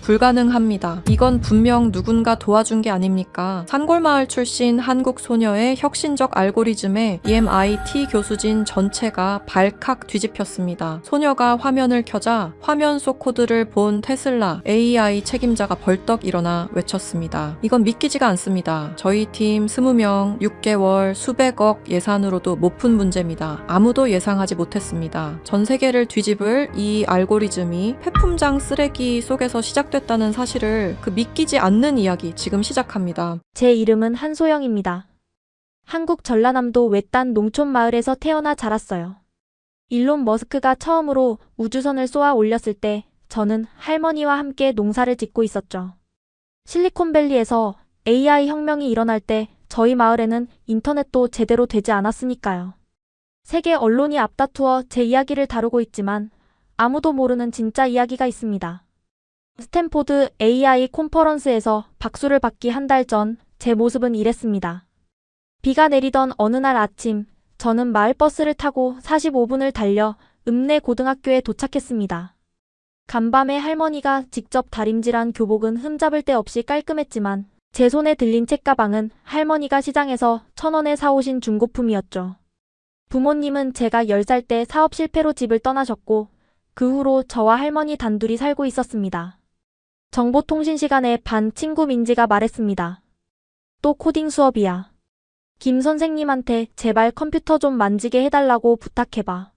불가능합니다. 이건 분명 누군가 도와준 게 아닙니까? 산골마을 출신 한국 소녀의 혁신적 알고리즘에 EMIT 교수진 전체가 발칵 뒤집혔습니다. 소녀가 화면을 켜자 화면 속 코드를 본 테슬라 AI 책임자가 벌떡 일어나 외쳤습니다. 이건 믿기지가 않습니다. 저희 팀 20명, 6개월, 수백억 예산으로도 못 푼 문제입니다. 아무도 예상하지 못했습니다. 전 세계를 뒤집을 이 알고리즘이 폐품장 쓰레기 속에서 시작됐다는 사실을 믿기지 않는 이야기 지금 시작합니다. 제 이름은 한소영입니다. 한국 전라남도 외딴 농촌 마을에서 태어나 자랐어요. 일론 머스크가 처음으로 우주선을 쏘아 올렸을 때 저는 할머니와 함께 농사를 짓고 있었죠. 실리콘밸리에서 AI 혁명이 일어날 때 저희 마을에는 인터넷도 제대로 되지 않았으니까요. 세계 언론이 앞다투어 제 이야기를 다루고 있지만 아무도 모르는 진짜 이야기가 있습니다. 스탠포드 AI 컨퍼런스에서 박수를 받기 한 달 전 제 모습은 이랬습니다. 비가 내리던 어느 날 아침, 저는 마을버스를 타고 45분을 달려 읍내 고등학교에 도착했습니다. 간밤에 할머니가 직접 다림질한 교복은 흠잡을 데 없이 깔끔했지만 제 손에 들린 책가방은 할머니가 시장에서 1,000원에 사오신 중고품이었죠. 부모님은 제가 10살 때 사업 실패로 집을 떠나셨고 그 후로 저와 할머니 단둘이 살고 있었습니다. 정보통신 시간에 반 친구 민지가 말했습니다. 또 코딩 수업이야. 김 선생님한테 제발 컴퓨터 좀 만지게 해달라고 부탁해봐.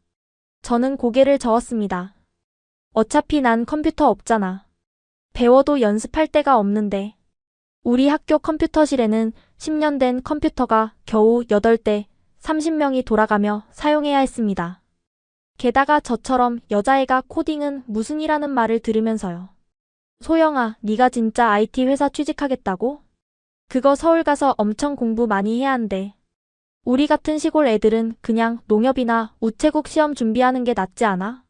저는 고개를 저었습니다. 어차피 난 컴퓨터 없잖아. 배워도 연습할 데가 없는데. 우리 학교 컴퓨터실에는 10년 된 컴퓨터가 겨우 8대, 30명이 돌아가며 사용해야 했습니다. 게다가 저처럼 여자애가 코딩은 무슨 이라는 말을 들으면서요. 소영아, 네가 진짜 IT 회사 취직하겠다고? 그거 서울 가서 엄청 공부 많이 해야 한대. 우리 같은 시골 애들은 그냥 농협이나 우체국 시험 준비하는 게 낫지 않아?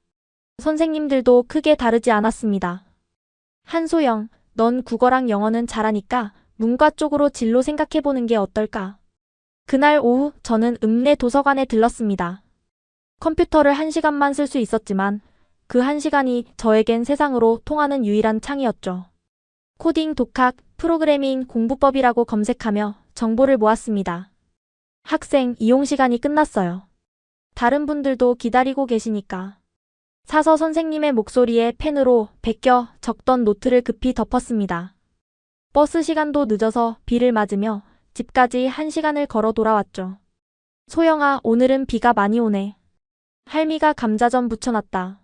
선생님들도 크게 다르지 않았습니다. 한소영, 넌 국어랑 영어는 잘하니까 문과 쪽으로 진로 생각해보는 게 어떨까? 그날 오후 저는 읍내 도서관에 들렀습니다. 컴퓨터를 1시간만 쓸 수 있었지만 그 1시간이 저에겐 세상으로 통하는 유일한 창이었죠. 코딩, 독학, 프로그래밍, 공부법이라고 검색하며 정보를 모았습니다. 학생 이용 시간이 끝났어요. 다른 분들도 기다리고 계시니까. 사서 선생님의 목소리에 펜으로 베껴 적던 노트를 급히 덮었습니다. 버스 시간도 늦어서 비를 맞으며 집까지 1시간을 걸어 돌아왔죠. 소영아, 오늘은 비가 많이 오네. 할미가 감자전 부쳐놨다.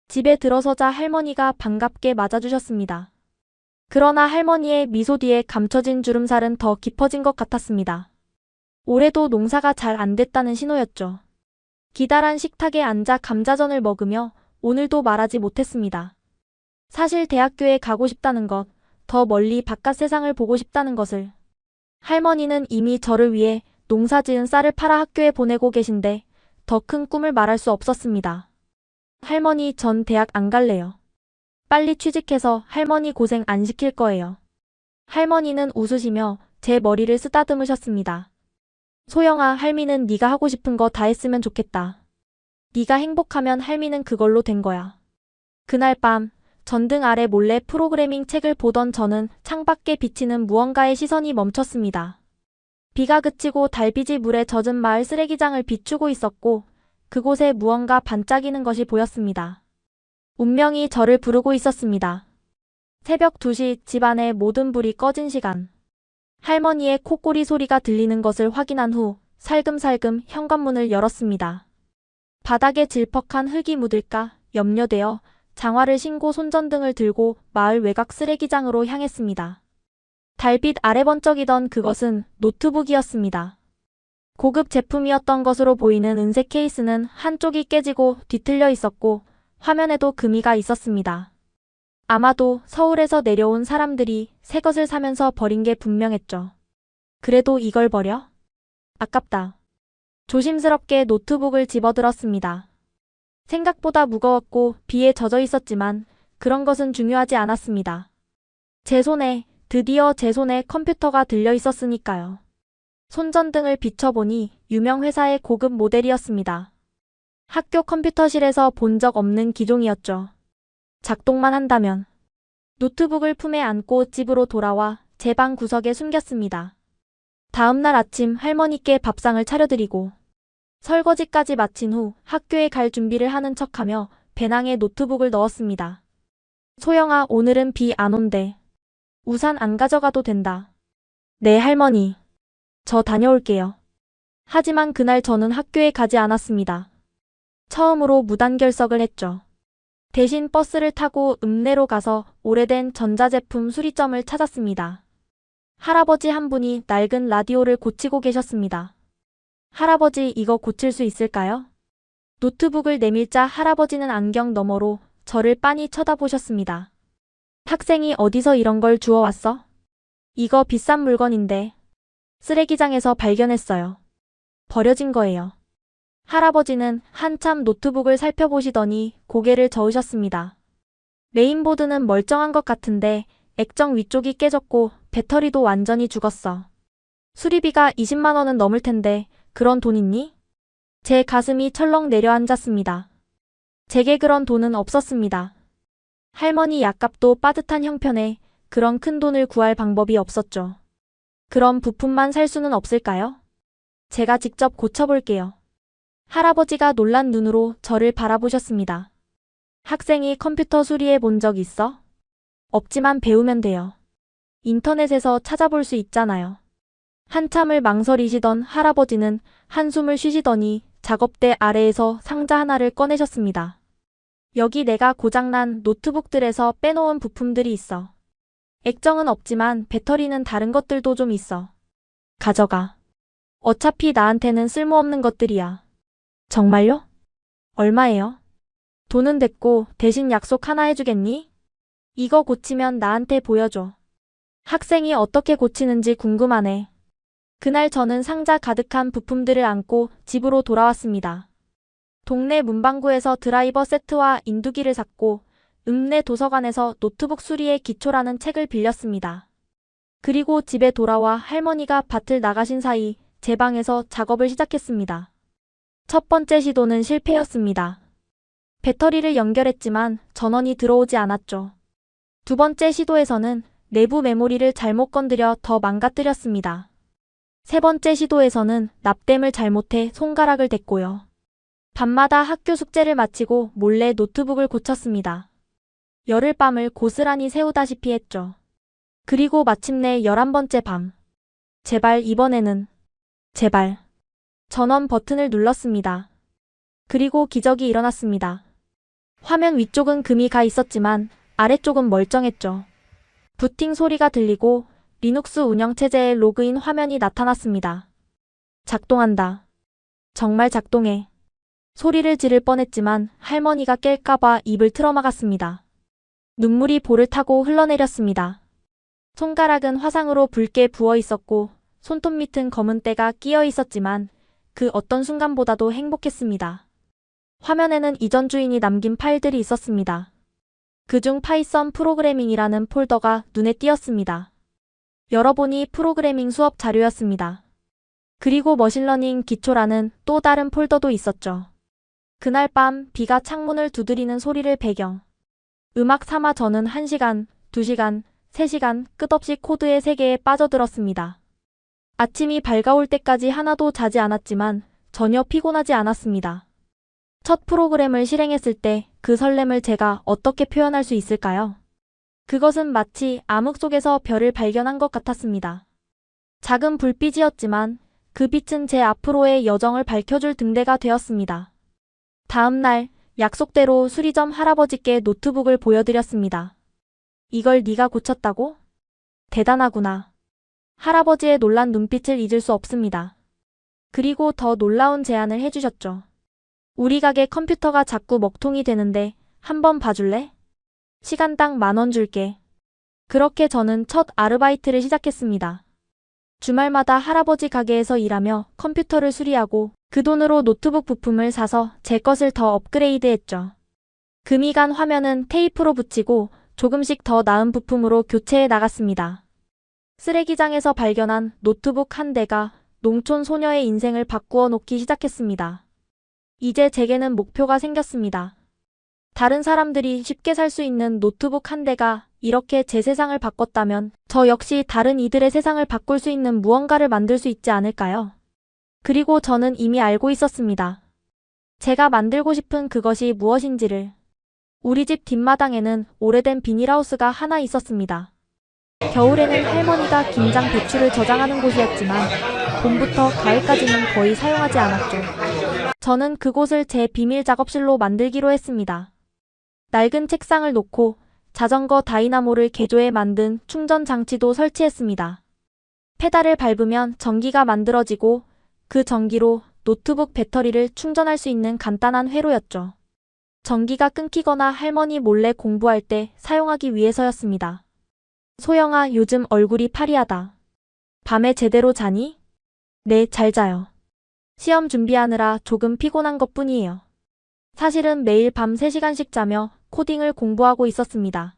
집에 들어서자 할머니가 반갑게 맞아주셨습니다. 그러나 할머니의 미소 뒤에 감춰진 주름살은 더 깊어진 것 같았습니다. 올해도 농사가 잘 안 됐다는 신호였죠. 기다란 식탁에 앉아 감자전을 먹으며 오늘도 말하지 못했습니다. 사실 대학교에 가고 싶다는 것, 더 멀리 바깥 세상을 보고 싶다는 것을. 할머니는 이미 저를 위해 농사 지은 쌀을 팔아 학교에 보내고 계신데 더 큰 꿈을 말할 수 없었습니다. 할머니, 전 대학 안 갈래요. 빨리 취직해서 할머니 고생 안 시킬 거예요. 할머니는 웃으시며 제 머리를 쓰다듬으셨습니다. 소영아, 할미는 네가 하고 싶은 거 다 했으면 좋겠다. 네가 행복하면 할미는 그걸로 된 거야. 그날 밤 전등 아래 몰래 프로그래밍 책을 보던 저는 창밖에 비치는 무언가에 시선이 멈췄습니다. 비가 그치고 달빛이 물에 젖은 마을 쓰레기장을 비추고 있었고 그곳에 무언가 반짝이는 것이 보였습니다. 운명이 저를 부르고 있었습니다. 새벽 2시 집안의 모든 불이 꺼진 시간. 할머니의 코꼬리 소리가 들리는 것을 확인한 후 살금살금 현관문을 열었습니다. 바닥에 질퍽한 흙이 묻을까 염려되어 장화를 신고 손전등을 들고 마을 외곽 쓰레기장으로 향했습니다. 달빛 아래 번쩍이던 그것은 노트북이었습니다. 고급 제품이었던 것으로 보이는 은색 케이스는 한쪽이 깨지고 뒤틀려 있었고 화면에도 금이가 있었습니다. 아마도 서울에서 내려온 사람들이 새 것을 사면서 버린 게 분명했죠. 그래도 이걸 버려? 아깝다. 조심스럽게 노트북을 집어들었습니다. 생각보다 무거웠고 비에 젖어 있었지만 그런 것은 중요하지 않았습니다. 드디어 제 손에 컴퓨터가 들려 있었으니까요. 손전등을 비춰보니 유명 회사의 고급 모델이었습니다. 학교 컴퓨터실에서 본 적 없는 기종이었죠. 작동만 한다면. 노트북을 품에 안고 집으로 돌아와 제 방 구석에 숨겼습니다. 다음 날 아침 할머니께 밥상을 차려드리고 설거지까지 마친 후 학교에 갈 준비를 하는 척하며 배낭에 노트북을 넣었습니다. 소영아, 오늘은 비 안 온대. 우산 안 가져가도 된다. 네, 할머니. 저 다녀올게요. 하지만 그날 저는 학교에 가지 않았습니다. 처음으로 무단결석을 했죠. 대신 버스를 타고 읍내로 가서 오래된 전자제품 수리점을 찾았습니다. 할아버지 한 분이 낡은 라디오를 고치고 계셨습니다. 할아버지, 이거 고칠 수 있을까요? 노트북을 내밀자 할아버지는 안경 너머로 저를 빤히 쳐다보셨습니다. 학생이 어디서 이런 걸 주워왔어? 이거 비싼 물건인데. 쓰레기장에서 발견했어요. 버려진 거예요. 할아버지는 한참 노트북을 살펴보시더니 고개를 저으셨습니다. 메인보드는 멀쩡한 것 같은데 액정 위쪽이 깨졌고 배터리도 완전히 죽었어. 수리비가 20만 원은 넘을 텐데 그런 돈 있니? 제 가슴이 철렁 내려앉았습니다. 제게 그런 돈은 없었습니다. 할머니 약값도 빠듯한 형편에 그런 큰 돈을 구할 방법이 없었죠. 그럼 부품만 살 수는 없을까요? 제가 직접 고쳐볼게요. 할아버지가 놀란 눈으로 저를 바라보셨습니다. 학생이 컴퓨터 수리해 본 적 있어? 없지만 배우면 돼요. 인터넷에서 찾아볼 수 있잖아요. 한참을 망설이시던 할아버지는 한숨을 쉬시더니 작업대 아래에서 상자 하나를 꺼내셨습니다. 여기 내가 고장난 노트북들에서 빼놓은 부품들이 있어. 액정은 없지만 배터리는 다른 것들도 좀 있어. 가져가. 어차피 나한테는 쓸모없는 것들이야. 정말요? 얼마예요? 돈은 됐고 대신 약속 하나 해주겠니? 이거 고치면 나한테 보여줘. 학생이 어떻게 고치는지 궁금하네. 그날 저는 상자 가득한 부품들을 안고 집으로 돌아왔습니다. 동네 문방구에서 드라이버 세트와 인두기를 샀고 읍내 도서관에서 노트북 수리의 기초라는 책을 빌렸습니다. 그리고 집에 돌아와 할머니가 밭을 나가신 사이 제 방에서 작업을 시작했습니다. 첫 번째 시도는 실패였습니다. 배터리를 연결했지만 전원이 들어오지 않았죠. 두 번째 시도에서는 내부 메모리를 잘못 건드려 더 망가뜨렸습니다. 세 번째 시도에서는 납땜을 잘못해 손가락을 댔고요. 밤마다 학교 숙제를 마치고 몰래 노트북을 고쳤습니다. 열흘 밤을 고스란히 새우다시피 했죠. 그리고 마침내 11번째 밤. 제발 이번에는. 제발. 전원 버튼을 눌렀습니다. 그리고 기적이 일어났습니다. 화면 위쪽은 금이 가 있었지만 아래쪽은 멀쩡했죠. 부팅 소리가 들리고 리눅스 운영체제의 로그인 화면이 나타났습니다. 작동한다. 정말 작동해. 소리를 지를 뻔했지만 할머니가 깰까봐 입을 틀어막았습니다. 눈물이 볼을 타고 흘러내렸습니다. 손가락은 화상으로 붉게 부어 있었고 손톱 밑은 검은 때가 끼어 있었지만 그 어떤 순간보다도 행복했습니다. 화면에는 이전 주인이 남긴 파일들이 있었습니다. 그중 파이썬 프로그래밍이라는 폴더가 눈에 띄었습니다. 열어보니 프로그래밍 수업 자료였습니다. 그리고 머신러닝 기초라는 또 다른 폴더도 있었죠. 그날 밤 비가 창문을 두드리는 소리를 배경 음악 삼아 저는 1시간, 2시간, 3시간 끝없이 코드의 세계에 빠져들었습니다. 아침이 밝아올 때까지 하나도 자지 않았지만 전혀 피곤하지 않았습니다. 첫 프로그램을 실행했을 때 그 설렘을 제가 어떻게 표현할 수 있을까요? 그것은 마치 암흑 속에서 별을 발견한 것 같았습니다. 작은 불빛이었지만 그 빛은 제 앞으로의 여정을 밝혀줄 등대가 되었습니다. 다음 날 약속대로 수리점 할아버지께 노트북을 보여드렸습니다. 이걸 네가 고쳤다고? 대단하구나. 할아버지의 놀란 눈빛을 잊을 수 없습니다. 그리고 더 놀라운 제안을 해주셨죠. 우리 가게 컴퓨터가 자꾸 먹통이 되는데 한번 봐줄래? 시간당 10,000원 줄게. 그렇게 저는 첫 아르바이트를 시작했습니다. 주말마다 할아버지 가게에서 일하며 컴퓨터를 수리하고 그 돈으로 노트북 부품을 사서 제 것을 더 업그레이드했죠. 금이 간 화면은 테이프로 붙이고 조금씩 더 나은 부품으로 교체해 나갔습니다. 쓰레기장에서 발견한 노트북 한 대가 농촌 소녀의 인생을 바꾸어 놓기 시작했습니다. 이제 제게는 목표가 생겼습니다. 다른 사람들이 쉽게 살 수 있는 노트북 한 대가 이렇게 제 세상을 바꿨다면 저 역시 다른 이들의 세상을 바꿀 수 있는 무언가를 만들 수 있지 않을까요? 그리고 저는 이미 알고 있었습니다. 제가 만들고 싶은 그것이 무엇인지를. 우리 집 뒷마당에는 오래된 비닐하우스가 하나 있었습니다. 겨울에는 할머니가 김장 배추를 저장하는 곳이었지만 봄부터 가을까지는 거의 사용하지 않았죠. 저는 그곳을 제 비밀 작업실로 만들기로 했습니다. 낡은 책상을 놓고 자전거 다이나모를 개조해 만든 충전 장치도 설치했습니다. 페달을 밟으면 전기가 만들어지고 그 전기로 노트북 배터리를 충전할 수 있는 간단한 회로였죠. 전기가 끊기거나 할머니 몰래 공부할 때 사용하기 위해서였습니다. 소영아, 요즘 얼굴이 파리하다. 밤에 제대로 자니? 네, 잘 자요. 시험 준비하느라 조금 피곤한 것뿐이에요. 사실은 매일 밤 3시간씩 자며 코딩을 공부하고 있었습니다.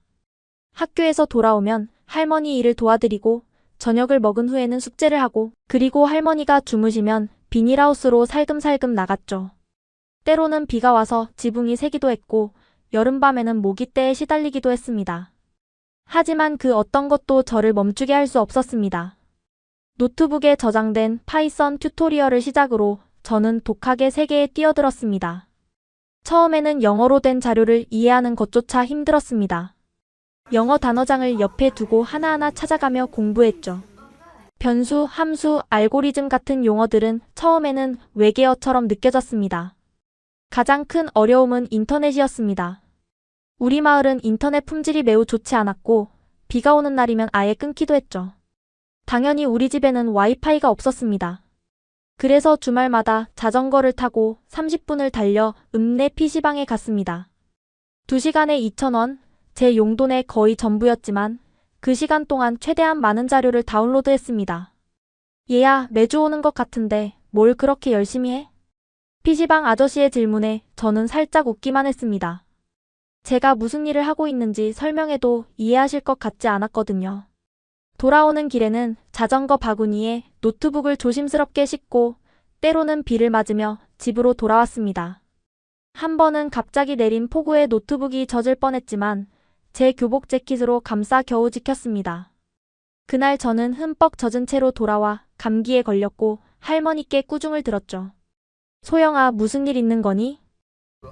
학교에서 돌아오면 할머니 일을 도와드리고 저녁을 먹은 후에는 숙제를 하고 그리고 할머니가 주무시면 비닐하우스로 살금살금 나갔죠. 때로는 비가 와서 지붕이 새기도 했고 여름밤에는 모기떼에 시달리기도 했습니다. 하지만 그 어떤 것도 저를 멈추게 할 수 없었습니다. 노트북에 저장된 파이썬 튜토리얼을 시작으로 저는 독학의 세계에 뛰어들었습니다. 처음에는 영어로 된 자료를 이해하는 것조차 힘들었습니다. 영어 단어장을 옆에 두고 하나하나 찾아가며 공부했죠. 변수, 함수, 알고리즘 같은 용어들은 처음에는 외계어처럼 느껴졌습니다. 가장 큰 어려움은 인터넷이었습니다. 우리 마을은 인터넷 품질이 매우 좋지 않았고 비가 오는 날이면 아예 끊기도 했죠. 당연히 우리 집에는 와이파이가 없었습니다. 그래서 주말마다 자전거를 타고 30분을 달려 읍내 PC방에 갔습니다. 2시간에 2,000원, 제 용돈의 거의 전부였지만 그 시간 동안 최대한 많은 자료를 다운로드했습니다. 얘야, 매주 오는 것 같은데 뭘 그렇게 열심히 해? PC방 아저씨의 질문에 저는 살짝 웃기만 했습니다. 제가 무슨 일을 하고 있는지 설명해도 이해하실 것 같지 않았거든요. 돌아오는 길에는 자전거 바구니에 노트북을 조심스럽게 싣고 때로는 비를 맞으며 집으로 돌아왔습니다. 한 번은 갑자기 내린 폭우에 노트북이 젖을 뻔했지만 제 교복 재킷으로 감싸 겨우 지켰습니다. 그날 저는 흠뻑 젖은 채로 돌아와 감기에 걸렸고 할머니께 꾸중을 들었죠. 소영아, 무슨 일 있는 거니?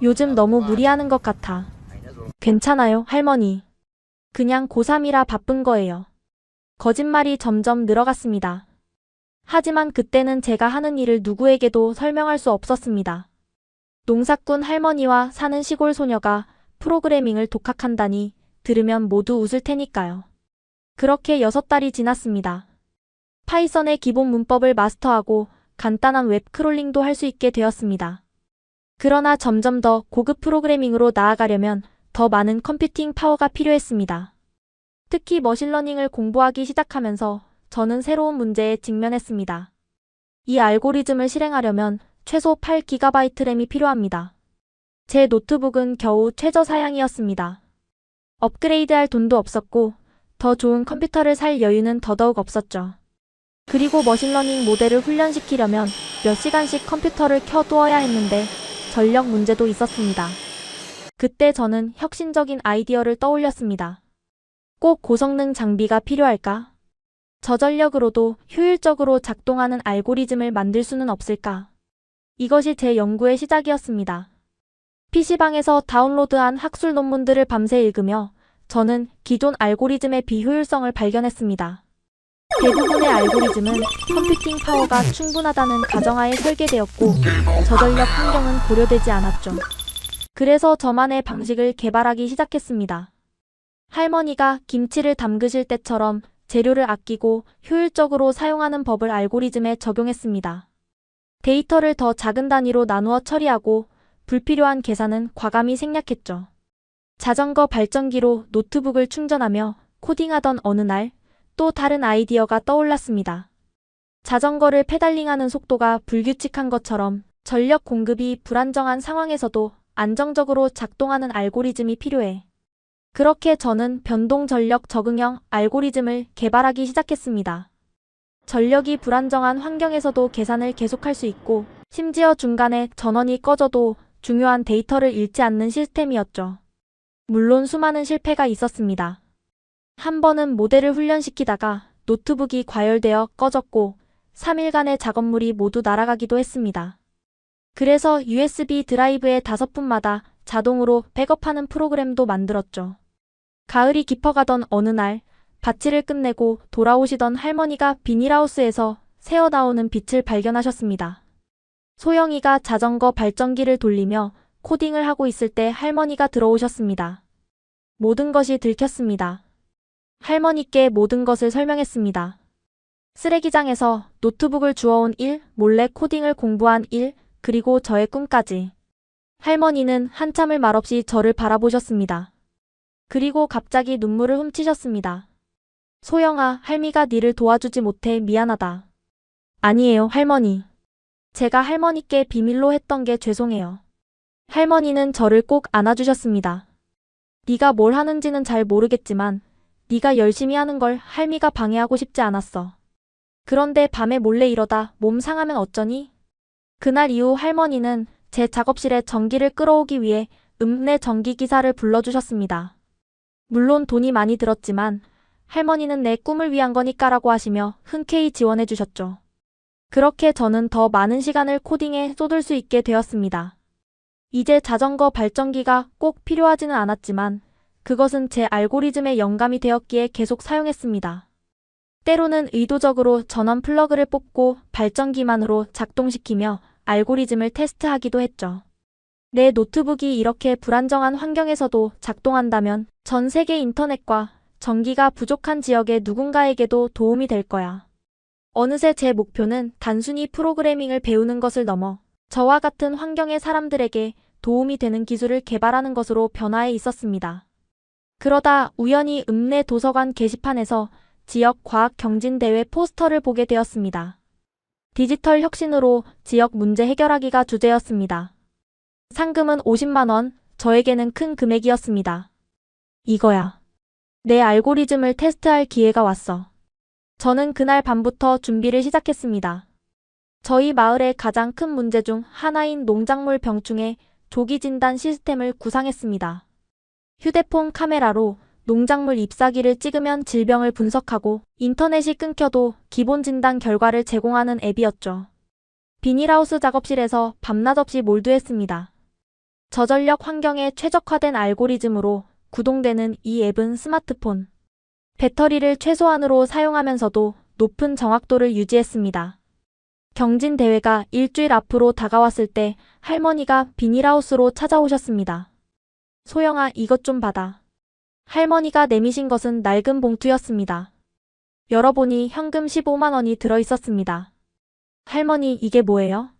요즘 너무 무리하는 것 같아. 괜찮아요, 할머니. 그냥 고3이라 바쁜 거예요. 거짓말이 점점 늘어갔습니다. 하지만 그때는 제가 하는 일을 누구에게도 설명할 수 없었습니다. 농사꾼 할머니와 사는 시골 소녀가 프로그래밍을 독학한다니 들으면 모두 웃을 테니까요. 그렇게 6달이 지났습니다. 파이썬의 기본 문법을 마스터하고 간단한 웹 크롤링도 할 수 있게 되었습니다. 그러나 점점 더 고급 프로그래밍으로 나아가려면 더 많은 컴퓨팅 파워가 필요했습니다. 특히 머신러닝을 공부하기 시작하면서 저는 새로운 문제에 직면했습니다. 이 알고리즘을 실행하려면 최소 8GB 램이 필요합니다. 제 노트북은 겨우 최저 사양이었습니다. 업그레이드할 돈도 없었고 더 좋은 컴퓨터를 살 여유는 더더욱 없었죠. 그리고 머신러닝 모델을 훈련시키려면 몇 시간씩 컴퓨터를 켜두어야 했는데 전력 문제도 있었습니다. 그때 저는 혁신적인 아이디어를 떠올렸습니다. 꼭 고성능 장비가 필요할까? 저전력으로도 효율적으로 작동하는 알고리즘을 만들 수는 없을까? 이것이 제 연구의 시작이었습니다. PC방에서 다운로드한 학술 논문들을 밤새 읽으며 저는 기존 알고리즘의 비효율성을 발견했습니다. 대부분의 알고리즘은 컴퓨팅 파워가 충분하다는 가정하에 설계되었고 저전력 환경은 고려되지 않았죠. 그래서 저만의 방식을 개발하기 시작했습니다. 할머니가 김치를 담그실 때처럼 재료를 아끼고 효율적으로 사용하는 법을 알고리즘에 적용했습니다. 데이터를 더 작은 단위로 나누어 처리하고 불필요한 계산은 과감히 생략했죠. 자전거 발전기로 노트북을 충전하며 코딩하던 어느 날 또 다른 아이디어가 떠올랐습니다. 자전거를 페달링하는 속도가 불규칙한 것처럼 전력 공급이 불안정한 상황에서도 안정적으로 작동하는 알고리즘이 필요해. 그렇게 저는 변동 전력 적응형 알고리즘을 개발하기 시작했습니다. 전력이 불안정한 환경에서도 계산을 계속할 수 있고 심지어 중간에 전원이 꺼져도 중요한 데이터를 잃지 않는 시스템이었죠. 물론 수많은 실패가 있었습니다. 한 번은 모델을 훈련시키다가 노트북이 과열되어 꺼졌고 3일간의 작업물이 모두 날아가기도 했습니다. 그래서 USB 드라이브의 5분마다 자동으로 백업하는 프로그램도 만들었죠. 가을이 깊어가던 어느 날 밭일을 끝내고 돌아오시던 할머니가 비닐하우스에서 새어나오는 빛을 발견하셨습니다. 소영이가 자전거 발전기를 돌리며 코딩을 하고 있을 때 할머니가 들어오셨습니다. 모든 것이 들켰습니다. 할머니께 모든 것을 설명했습니다. 쓰레기장에서 노트북을 주워온 일, 몰래 코딩을 공부한 일, 그리고 저의 꿈까지. 할머니는 한참을 말없이 저를 바라보셨습니다. 그리고 갑자기 눈물을 훔치셨습니다. 소영아, 할미가 니를 도와주지 못해 미안하다. 아니에요, 할머니. 제가 할머니께 비밀로 했던 게 죄송해요. 할머니는 저를 꼭 안아주셨습니다. 네가 뭘 하는지는 잘 모르겠지만 네가 열심히 하는 걸 할미가 방해하고 싶지 않았어. 그런데 밤에 몰래 이러다 몸 상하면 어쩌니? 그날 이후 할머니는 제 작업실에 전기를 끌어오기 위해 읍내 전기기사를 불러주셨습니다. 물론 돈이 많이 들었지만 할머니는 내 꿈을 위한 거니까라고 하시며 흔쾌히 지원해 주셨죠. 그렇게 저는 더 많은 시간을 코딩에 쏟을 수 있게 되었습니다. 이제 자전거 발전기가 꼭 필요하지는 않았지만 그것은 제 알고리즘의 영감이 되었기에 계속 사용했습니다. 때로는 의도적으로 전원 플러그를 뽑고 발전기만으로 작동시키며 알고리즘을 테스트하기도 했죠. 내 노트북이 이렇게 불안정한 환경에서도 작동한다면 전 세계 인터넷과 전기가 부족한 지역의 누군가에게도 도움이 될 거야. 어느새 제 목표는 단순히 프로그래밍을 배우는 것을 넘어 저와 같은 환경의 사람들에게 도움이 되는 기술을 개발하는 것으로 변화해 있었습니다. 그러다 우연히 읍내 도서관 게시판에서 지역 과학 경진 대회 포스터를 보게 되었습니다. 디지털 혁신으로 지역 문제 해결하기가 주제였습니다. 상금은 50만 원, 저에게는 큰 금액이었습니다. 이거야. 내 알고리즘을 테스트할 기회가 왔어. 저는 그날 밤부터 준비를 시작했습니다. 저희 마을의 가장 큰 문제 중 하나인 농작물 병충해 조기 진단 시스템을 구상했습니다. 휴대폰 카메라로 농작물 잎사귀를 찍으면 질병을 분석하고 인터넷이 끊겨도 기본 진단 결과를 제공하는 앱이었죠. 비닐하우스 작업실에서 밤낮 없이 몰두했습니다. 저전력 환경에 최적화된 알고리즘으로 구동되는 이 앱은 스마트폰, 배터리를 최소한으로 사용하면서도 높은 정확도를 유지했습니다. 경진 대회가 일주일 앞으로 다가왔을 때 할머니가 비닐하우스로 찾아오셨습니다. 소영아, 이것 좀 받아. 할머니가 내미신 것은 낡은 봉투였습니다. 열어보니 현금 15만 원이 들어있었습니다. 할머니, 이게 뭐예요?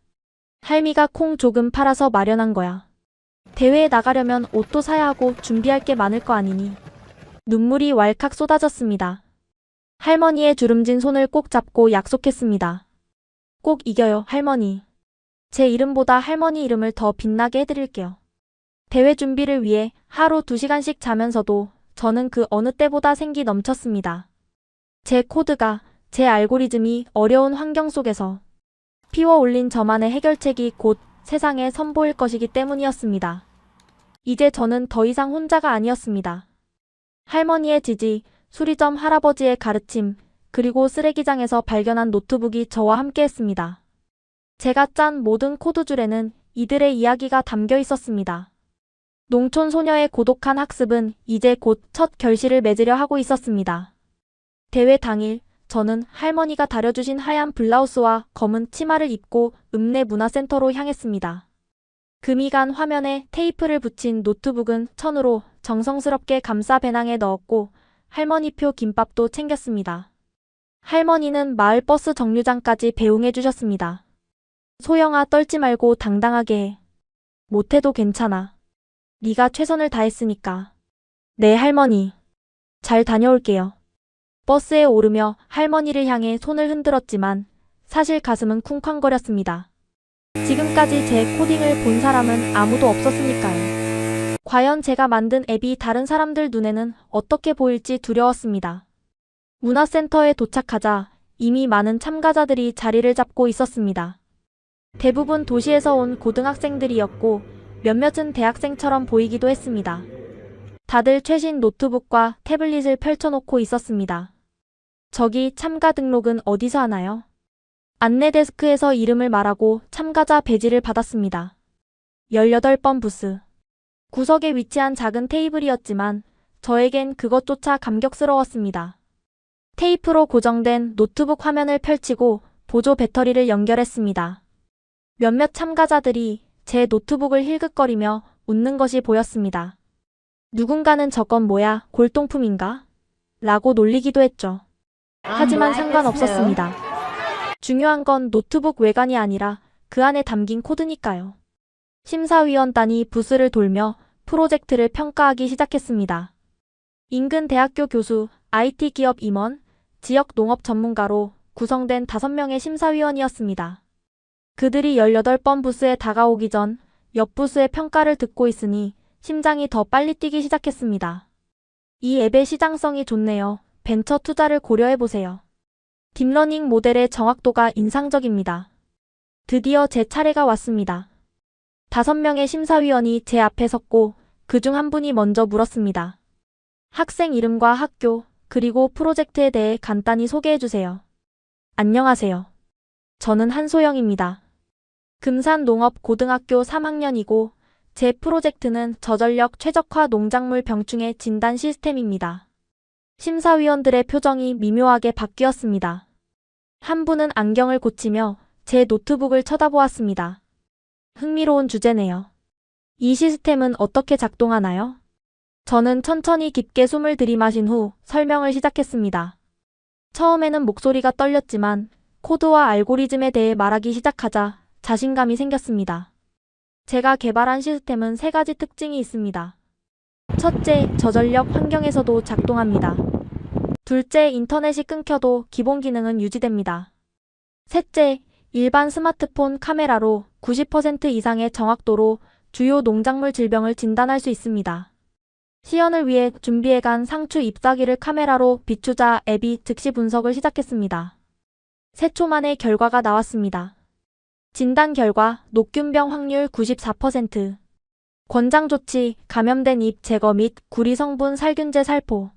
할미가 콩 조금 팔아서 마련한 거야. 대회에 나가려면 옷도 사야 하고 준비할 게 많을 거 아니니. 눈물이 왈칵 쏟아졌습니다. 할머니의 주름진 손을 꼭 잡고 약속했습니다. 꼭 이겨요, 할머니. 제 이름보다 할머니 이름을 더 빛나게 해드릴게요. 대회 준비를 위해 하루 2시간씩 자면서도 저는 그 어느 때보다 생기 넘쳤습니다. 제 코드가, 제 알고리즘이 어려운 환경 속에서 피워 올린 저만의 해결책이 곧 세상에 선보일 것이기 때문이었습니다. 이제 저는 더 이상 혼자가 아니었습니다. 할머니의 지지, 수리점 할아버지의 가르침, 그리고 쓰레기장에서 발견한 노트북이 저와 함께했습니다. 제가 짠 모든 코드줄에는 이들의 이야기가 담겨 있었습니다. 농촌 소녀의 고독한 학습은 이제 곧 첫 결실을 맺으려 하고 있었습니다. 대회 당일, 저는 할머니가 다려주신 하얀 블라우스와 검은 치마를 입고 읍내 문화센터로 향했습니다. 금이간 화면에 테이프를 붙인 노트북은 천으로 정성스럽게 감싸 배낭에 넣었고 할머니표 김밥도 챙겼습니다. 할머니는 마을 버스 정류장까지 배웅해 주셨습니다. 소영아, 떨지 말고 당당하게 해. 못해도 괜찮아. 네가 최선을 다했으니까. 네, 할머니. 잘 다녀올게요. 버스에 오르며 할머니를 향해 손을 흔들었지만 사실 가슴은 쿵쾅거렸습니다. 지금까지 제 코딩을 본 사람은 아무도 없었으니까요. 과연 제가 만든 앱이 다른 사람들 눈에는 어떻게 보일지 두려웠습니다. 문화센터에 도착하자 이미 많은 참가자들이 자리를 잡고 있었습니다. 대부분 도시에서 온 고등학생들이었고 몇몇은 대학생처럼 보이기도 했습니다. 다들 최신 노트북과 태블릿을 펼쳐놓고 있었습니다. 저기 참가 등록은 어디서 하나요? 안내 데스크에서 이름을 말하고 참가자 배지를 받았습니다. 18번 부스. 구석에 위치한 작은 테이블이었지만 저에겐 그것조차 감격스러웠습니다. 테이프로 고정된 노트북 화면을 펼치고 보조 배터리를 연결했습니다. 몇몇 참가자들이 제 노트북을 힐끗거리며 웃는 것이 보였습니다. 누군가는 저건 뭐야, 골동품인가? 라고 놀리기도 했죠. 하지만 상관없었습니다. 중요한 건 노트북 외관이 아니라 그 안에 담긴 코드니까요. 심사위원단이 부스를 돌며 프로젝트를 평가하기 시작했습니다. 인근 대학교 교수, IT 기업 임원, 지역 농업 전문가로 구성된 5명의 심사위원이었습니다. 그들이 18번 부스에 다가오기 전 옆 부스의 평가를 듣고 있으니 심장이 더 빨리 뛰기 시작했습니다. 이 앱의 시장성이 좋네요. 벤처 투자를 고려해보세요. 딥러닝 모델의 정확도가 인상적입니다. 드디어 제 차례가 왔습니다. 5명의 심사위원이 제 앞에 섰고 그중 한 분이 먼저 물었습니다. 학생 이름과 학교, 그리고 프로젝트에 대해 간단히 소개해주세요. 안녕하세요. 저는 한소영입니다. 금산농업고등학교 3학년이고 제 프로젝트는 저전력 최적화 농작물 병충해 진단 시스템입니다. 심사위원들의 표정이 미묘하게 바뀌었습니다. 한 분은 안경을 고치며 제 노트북을 쳐다보았습니다. 흥미로운 주제네요. 이 시스템은 어떻게 작동하나요? 저는 천천히 깊게 숨을 들이마신 후 설명을 시작했습니다. 처음에는 목소리가 떨렸지만 코드와 알고리즘에 대해 말하기 시작하자 자신감이 생겼습니다. 제가 개발한 시스템은 3가지 특징이 있습니다. 첫째, 저전력 환경에서도 작동합니다. 둘째, 인터넷이 끊겨도 기본 기능은 유지됩니다. 셋째, 일반 스마트폰 카메라로 90% 이상의 정확도로 주요 농작물 질병을 진단할 수 있습니다. 시연을 위해 준비해간 상추 잎사귀를 카메라로 비추자 앱이 즉시 분석을 시작했습니다. 3초 만에 결과가 나왔습니다. 진단 결과, 녹균병 확률 94%, 권장 조치, 감염된 잎 제거 및 구리 성분 살균제 살포.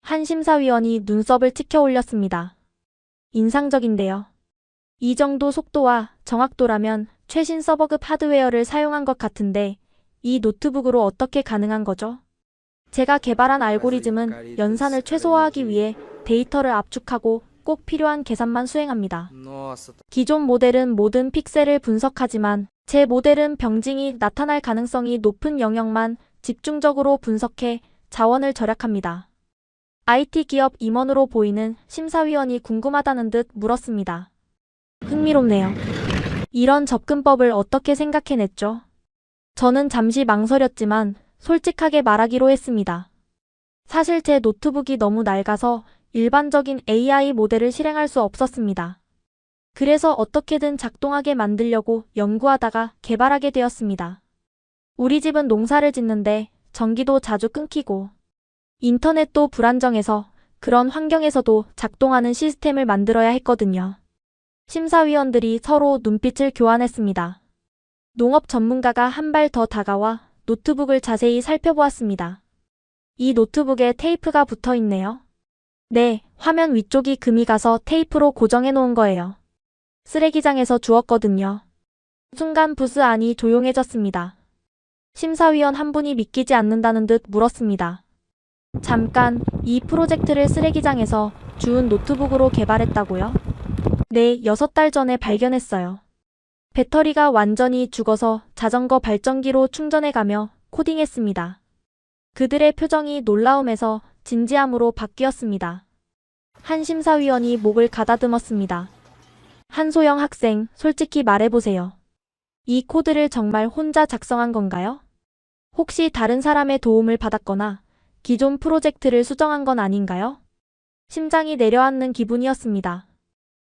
한 심사위원이 눈썹을 치켜 올렸습니다. 인상적인데요. 이 정도 속도와 정확도라면 최신 서버급 하드웨어를 사용한 것 같은데 이 노트북으로 어떻게 가능한 거죠? 제가 개발한 알고리즘은 연산을 최소화하기 위해 데이터를 압축하고 꼭 필요한 계산만 수행합니다. 기존 모델은 모든 픽셀을 분석하지만 제 모델은 병증이 나타날 가능성이 높은 영역만 집중적으로 분석해 자원을 절약합니다. IT 기업 임원으로 보이는 심사위원이 궁금하다는 듯 물었습니다. 흥미롭네요. 이런 접근법을 어떻게 생각해냈죠? 저는 잠시 망설였지만 솔직하게 말하기로 했습니다. 사실 제 노트북이 너무 낡아서 일반적인 AI 모델을 실행할 수 없었습니다. 그래서 어떻게든 작동하게 만들려고 연구하다가 개발하게 되었습니다. 우리 집은 농사를 짓는데 전기도 자주 끊기고 인터넷도 불안정해서 그런 환경에서도 작동하는 시스템을 만들어야 했거든요. 심사위원들이 서로 눈빛을 교환했습니다. 농업 전문가가 한 발 더 다가와 노트북을 자세히 살펴보았습니다. 이 노트북에 테이프가 붙어 있네요. 네, 화면 위쪽이 금이 가서 테이프로 고정해 놓은 거예요. 쓰레기장에서 주웠거든요. 순간 부스 안이 조용해졌습니다. 심사위원 한 분이 믿기지 않는다는 듯 물었습니다. 잠깐, 이 프로젝트를 쓰레기장에서 주운 노트북으로 개발했다고요? 네, 6달 전에 발견했어요. 배터리가 완전히 죽어서 자전거 발전기로 충전해가며 코딩했습니다. 그들의 표정이 놀라움에서 진지함으로 바뀌었습니다. 한 심사위원이 목을 가다듬었습니다. 한소영 학생, 솔직히 말해보세요. 이 코드를 정말 혼자 작성한 건가요? 혹시 다른 사람의 도움을 받았거나 기존 프로젝트를 수정한 건 아닌가요? 심장이 내려앉는 기분이었습니다.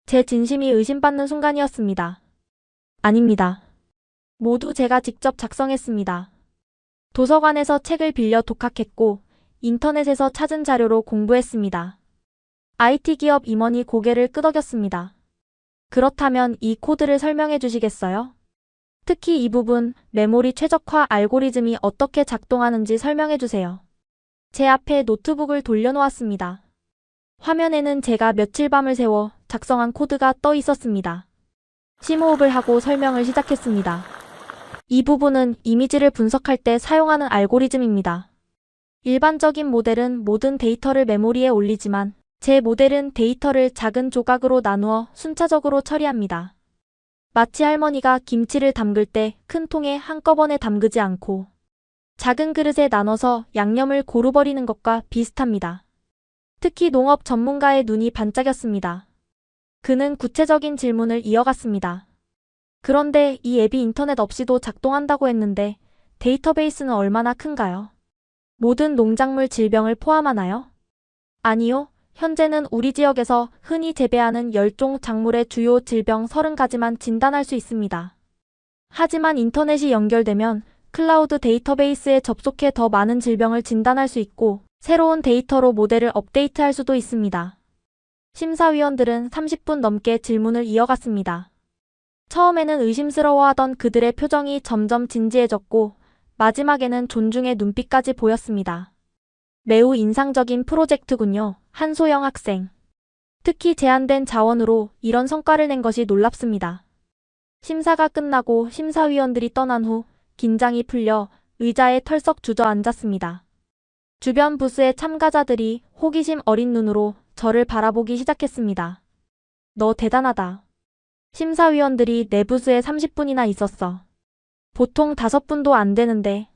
제 진심이 의심받는 순간이었습니다. 아닙니다. 모두 제가 직접 작성했습니다. 도서관에서 책을 빌려 독학했고 인터넷에서 찾은 자료로 공부했습니다. IT 기업 임원이 고개를 끄덕였습니다. 그렇다면 이 코드를 설명해 주시겠어요? 특히 이 부분, 메모리 최적화 알고리즘이 어떻게 작동하는지 설명해 주세요. 제 앞에 노트북을 돌려놓았습니다. 화면에는 제가 며칠 밤을 새워 작성한 코드가 떠 있었습니다. 심호흡을 하고 설명을 시작했습니다. 이 부분은 이미지를 분석할 때 사용하는 알고리즘입니다. 일반적인 모델은 모든 데이터를 메모리에 올리지만 제 모델은 데이터를 작은 조각으로 나누어 순차적으로 처리합니다. 마치 할머니가 김치를 담글 때 큰 통에 한꺼번에 담그지 않고 작은 그릇에 나눠서 양념을 고루 버리는 것과 비슷합니다. 특히 농업 전문가의 눈이 반짝였습니다. 그는 구체적인 질문을 이어갔습니다. 그런데 이 앱이 인터넷 없이도 작동한다고 했는데 데이터베이스는 얼마나 큰가요? 모든 농작물 질병을 포함하나요? 아니요. 현재는 우리 지역에서 흔히 재배하는 10종 작물의 주요 질병 30가지만 진단할 수 있습니다. 하지만 인터넷이 연결되면 클라우드 데이터베이스에 접속해 더 많은 질병을 진단할 수 있고 새로운 데이터로 모델을 업데이트할 수도 있습니다. 심사위원들은 30분 넘게 질문을 이어갔습니다. 처음에는 의심스러워하던 그들의 표정이 점점 진지해졌고 마지막에는 존중의 눈빛까지 보였습니다. 매우 인상적인 프로젝트군요. 한소영 학생. 특히 제한된 자원으로 이런 성과를 낸 것이 놀랍습니다. 심사가 끝나고 심사위원들이 떠난 후 긴장이 풀려 의자에 털썩 주저앉았습니다. 주변 부스의 참가자들이 호기심 어린 눈으로 저를 바라보기 시작했습니다. 너 대단하다. 심사위원들이 내 부스에 30분이나 있었어. 보통 5분도 안 되는데.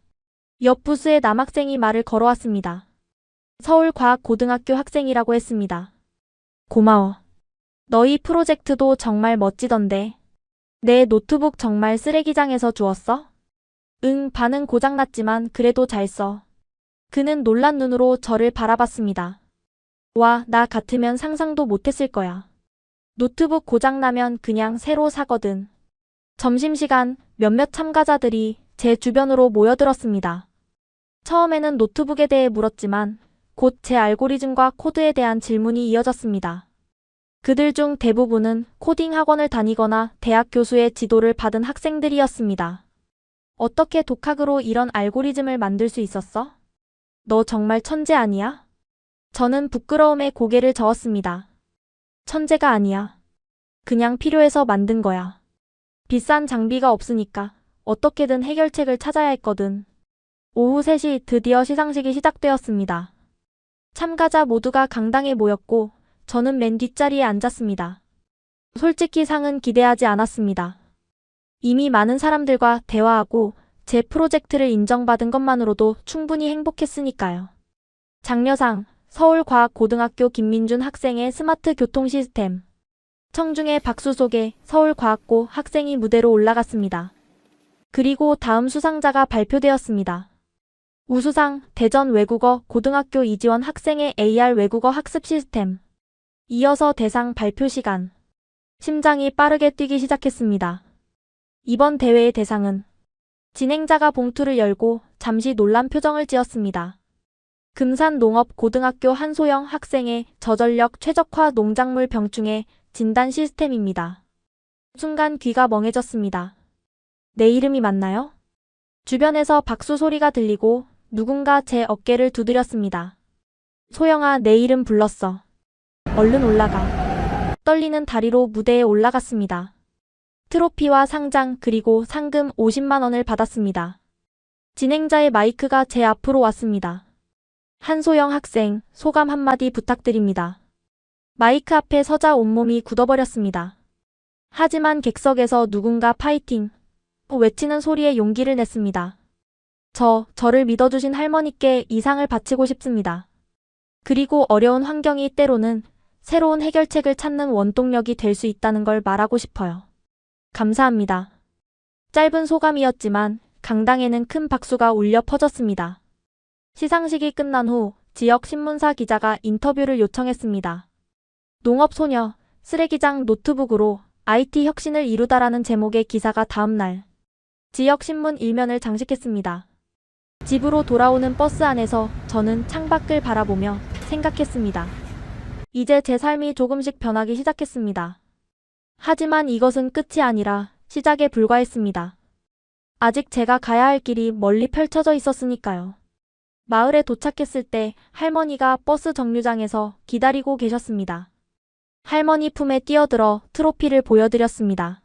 옆 부스의 남학생이 말을 걸어왔습니다. 서울과학고등학교 학생이라고 했습니다. 고마워. 너희 프로젝트도 정말 멋지던데. 내 노트북 정말 쓰레기장에서 주웠어? 응, 반은 고장났지만 그래도 잘 써. 그는 놀란 눈으로 저를 바라봤습니다. 와, 나 같으면 상상도 못했을 거야. 노트북 고장나면 그냥 새로 사거든. 점심시간 몇몇 참가자들이 제 주변으로 모여들었습니다. 처음에는 노트북에 대해 물었지만 곧 제 알고리즘과 코드에 대한 질문이 이어졌습니다. 그들 중 대부분은 코딩 학원을 다니거나 대학 교수의 지도를 받은 학생들이었습니다. 어떻게 독학으로 이런 알고리즘을 만들 수 있었어? 너 정말 천재 아니야? 저는 부끄러움에 고개를 저었습니다. 천재가 아니야. 그냥 필요해서 만든 거야. 비싼 장비가 없으니까 어떻게든 해결책을 찾아야 했거든. 오후 3시 드디어 시상식이 시작되었습니다. 참가자 모두가 강당에 모였고 저는 맨 뒷자리에 앉았습니다. 솔직히 상은 기대하지 않았습니다. 이미 많은 사람들과 대화하고 제 프로젝트를 인정받은 것만으로도 충분히 행복했으니까요. 장려상, 서울과학고등학교 김민준 학생의 스마트 교통 시스템. 청중의 박수 속에 서울과학고 학생이 무대로 올라갔습니다. 그리고 다음 수상자가 발표되었습니다. 우수상 대전 외국어 고등학교 이지원 학생의 AR 외국어 학습 시스템. 이어서 대상 발표 시간. 심장이 빠르게 뛰기 시작했습니다. 이번 대회의 대상은 진행자가 봉투를 열고 잠시 놀란 표정을 지었습니다. 금산농업고등학교 한소영 학생의 저전력 최적화 농작물 병충해 진단 시스템입니다. 순간 귀가 멍해졌습니다. 내 이름이 맞나요? 주변에서 박수 소리가 들리고 누군가 제 어깨를 두드렸습니다. 소영아, 내 이름 불렀어. 얼른 올라가. 떨리는 다리로 무대에 올라갔습니다. 트로피와 상장 그리고 상금 50만 원을 받았습니다. 진행자의 마이크가 제 앞으로 왔습니다. 한소영 학생, 소감 한마디 부탁드립니다. 마이크 앞에 서자 온몸이 굳어버렸습니다. 하지만 객석에서 누군가 파이팅! 외치는 소리에 용기를 냈습니다. 저를 믿어주신 할머니께 이 상을 바치고 싶습니다. 그리고 어려운 환경이 때로는 새로운 해결책을 찾는 원동력이 될 수 있다는 걸 말하고 싶어요. 감사합니다. 짧은 소감이었지만 강당에는 큰 박수가 울려 퍼졌습니다. 시상식이 끝난 후 지역 신문사 기자가 인터뷰를 요청했습니다. 농업소녀, 쓰레기장 노트북으로 IT 혁신을 이루다라는 제목의 기사가 다음날 지역 신문 일면을 장식했습니다. 집으로 돌아오는 버스 안에서 저는 창밖을 바라보며 생각했습니다. 이제 제 삶이 조금씩 변하기 시작했습니다. 하지만 이것은 끝이 아니라 시작에 불과했습니다. 아직 제가 가야 할 길이 멀리 펼쳐져 있었으니까요. 마을에 도착했을 때 할머니가 버스 정류장에서 기다리고 계셨습니다. 할머니 품에 뛰어들어 트로피를 보여드렸습니다.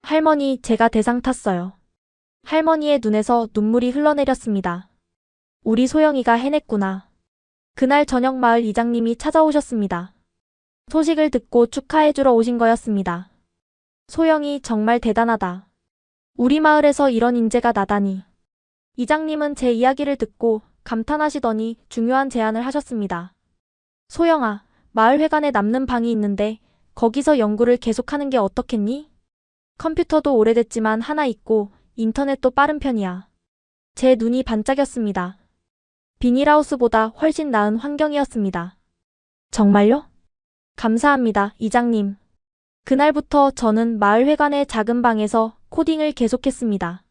할머니, 제가 대상 탔어요. 할머니의 눈에서 눈물이 흘러내렸습니다. 우리 소영이가 해냈구나. 그날 저녁 마을 이장님이 찾아오셨습니다. 소식을 듣고 축하해주러 오신 거였습니다. 소영이 정말 대단하다. 우리 마을에서 이런 인재가 나다니. 이장님은 제 이야기를 듣고 감탄하시더니 중요한 제안을 하셨습니다. 소영아, 마을회관에 남는 방이 있는데 거기서 연구를 계속하는 게 어떻겠니? 컴퓨터도 오래됐지만 하나 있고 인터넷도 빠른 편이야. 제 눈이 반짝였습니다. 비닐하우스보다 훨씬 나은 환경이었습니다. 정말요? 감사합니다, 이장님. 그날부터 저는 마을회관의 작은 방에서 코딩을 계속했습니다.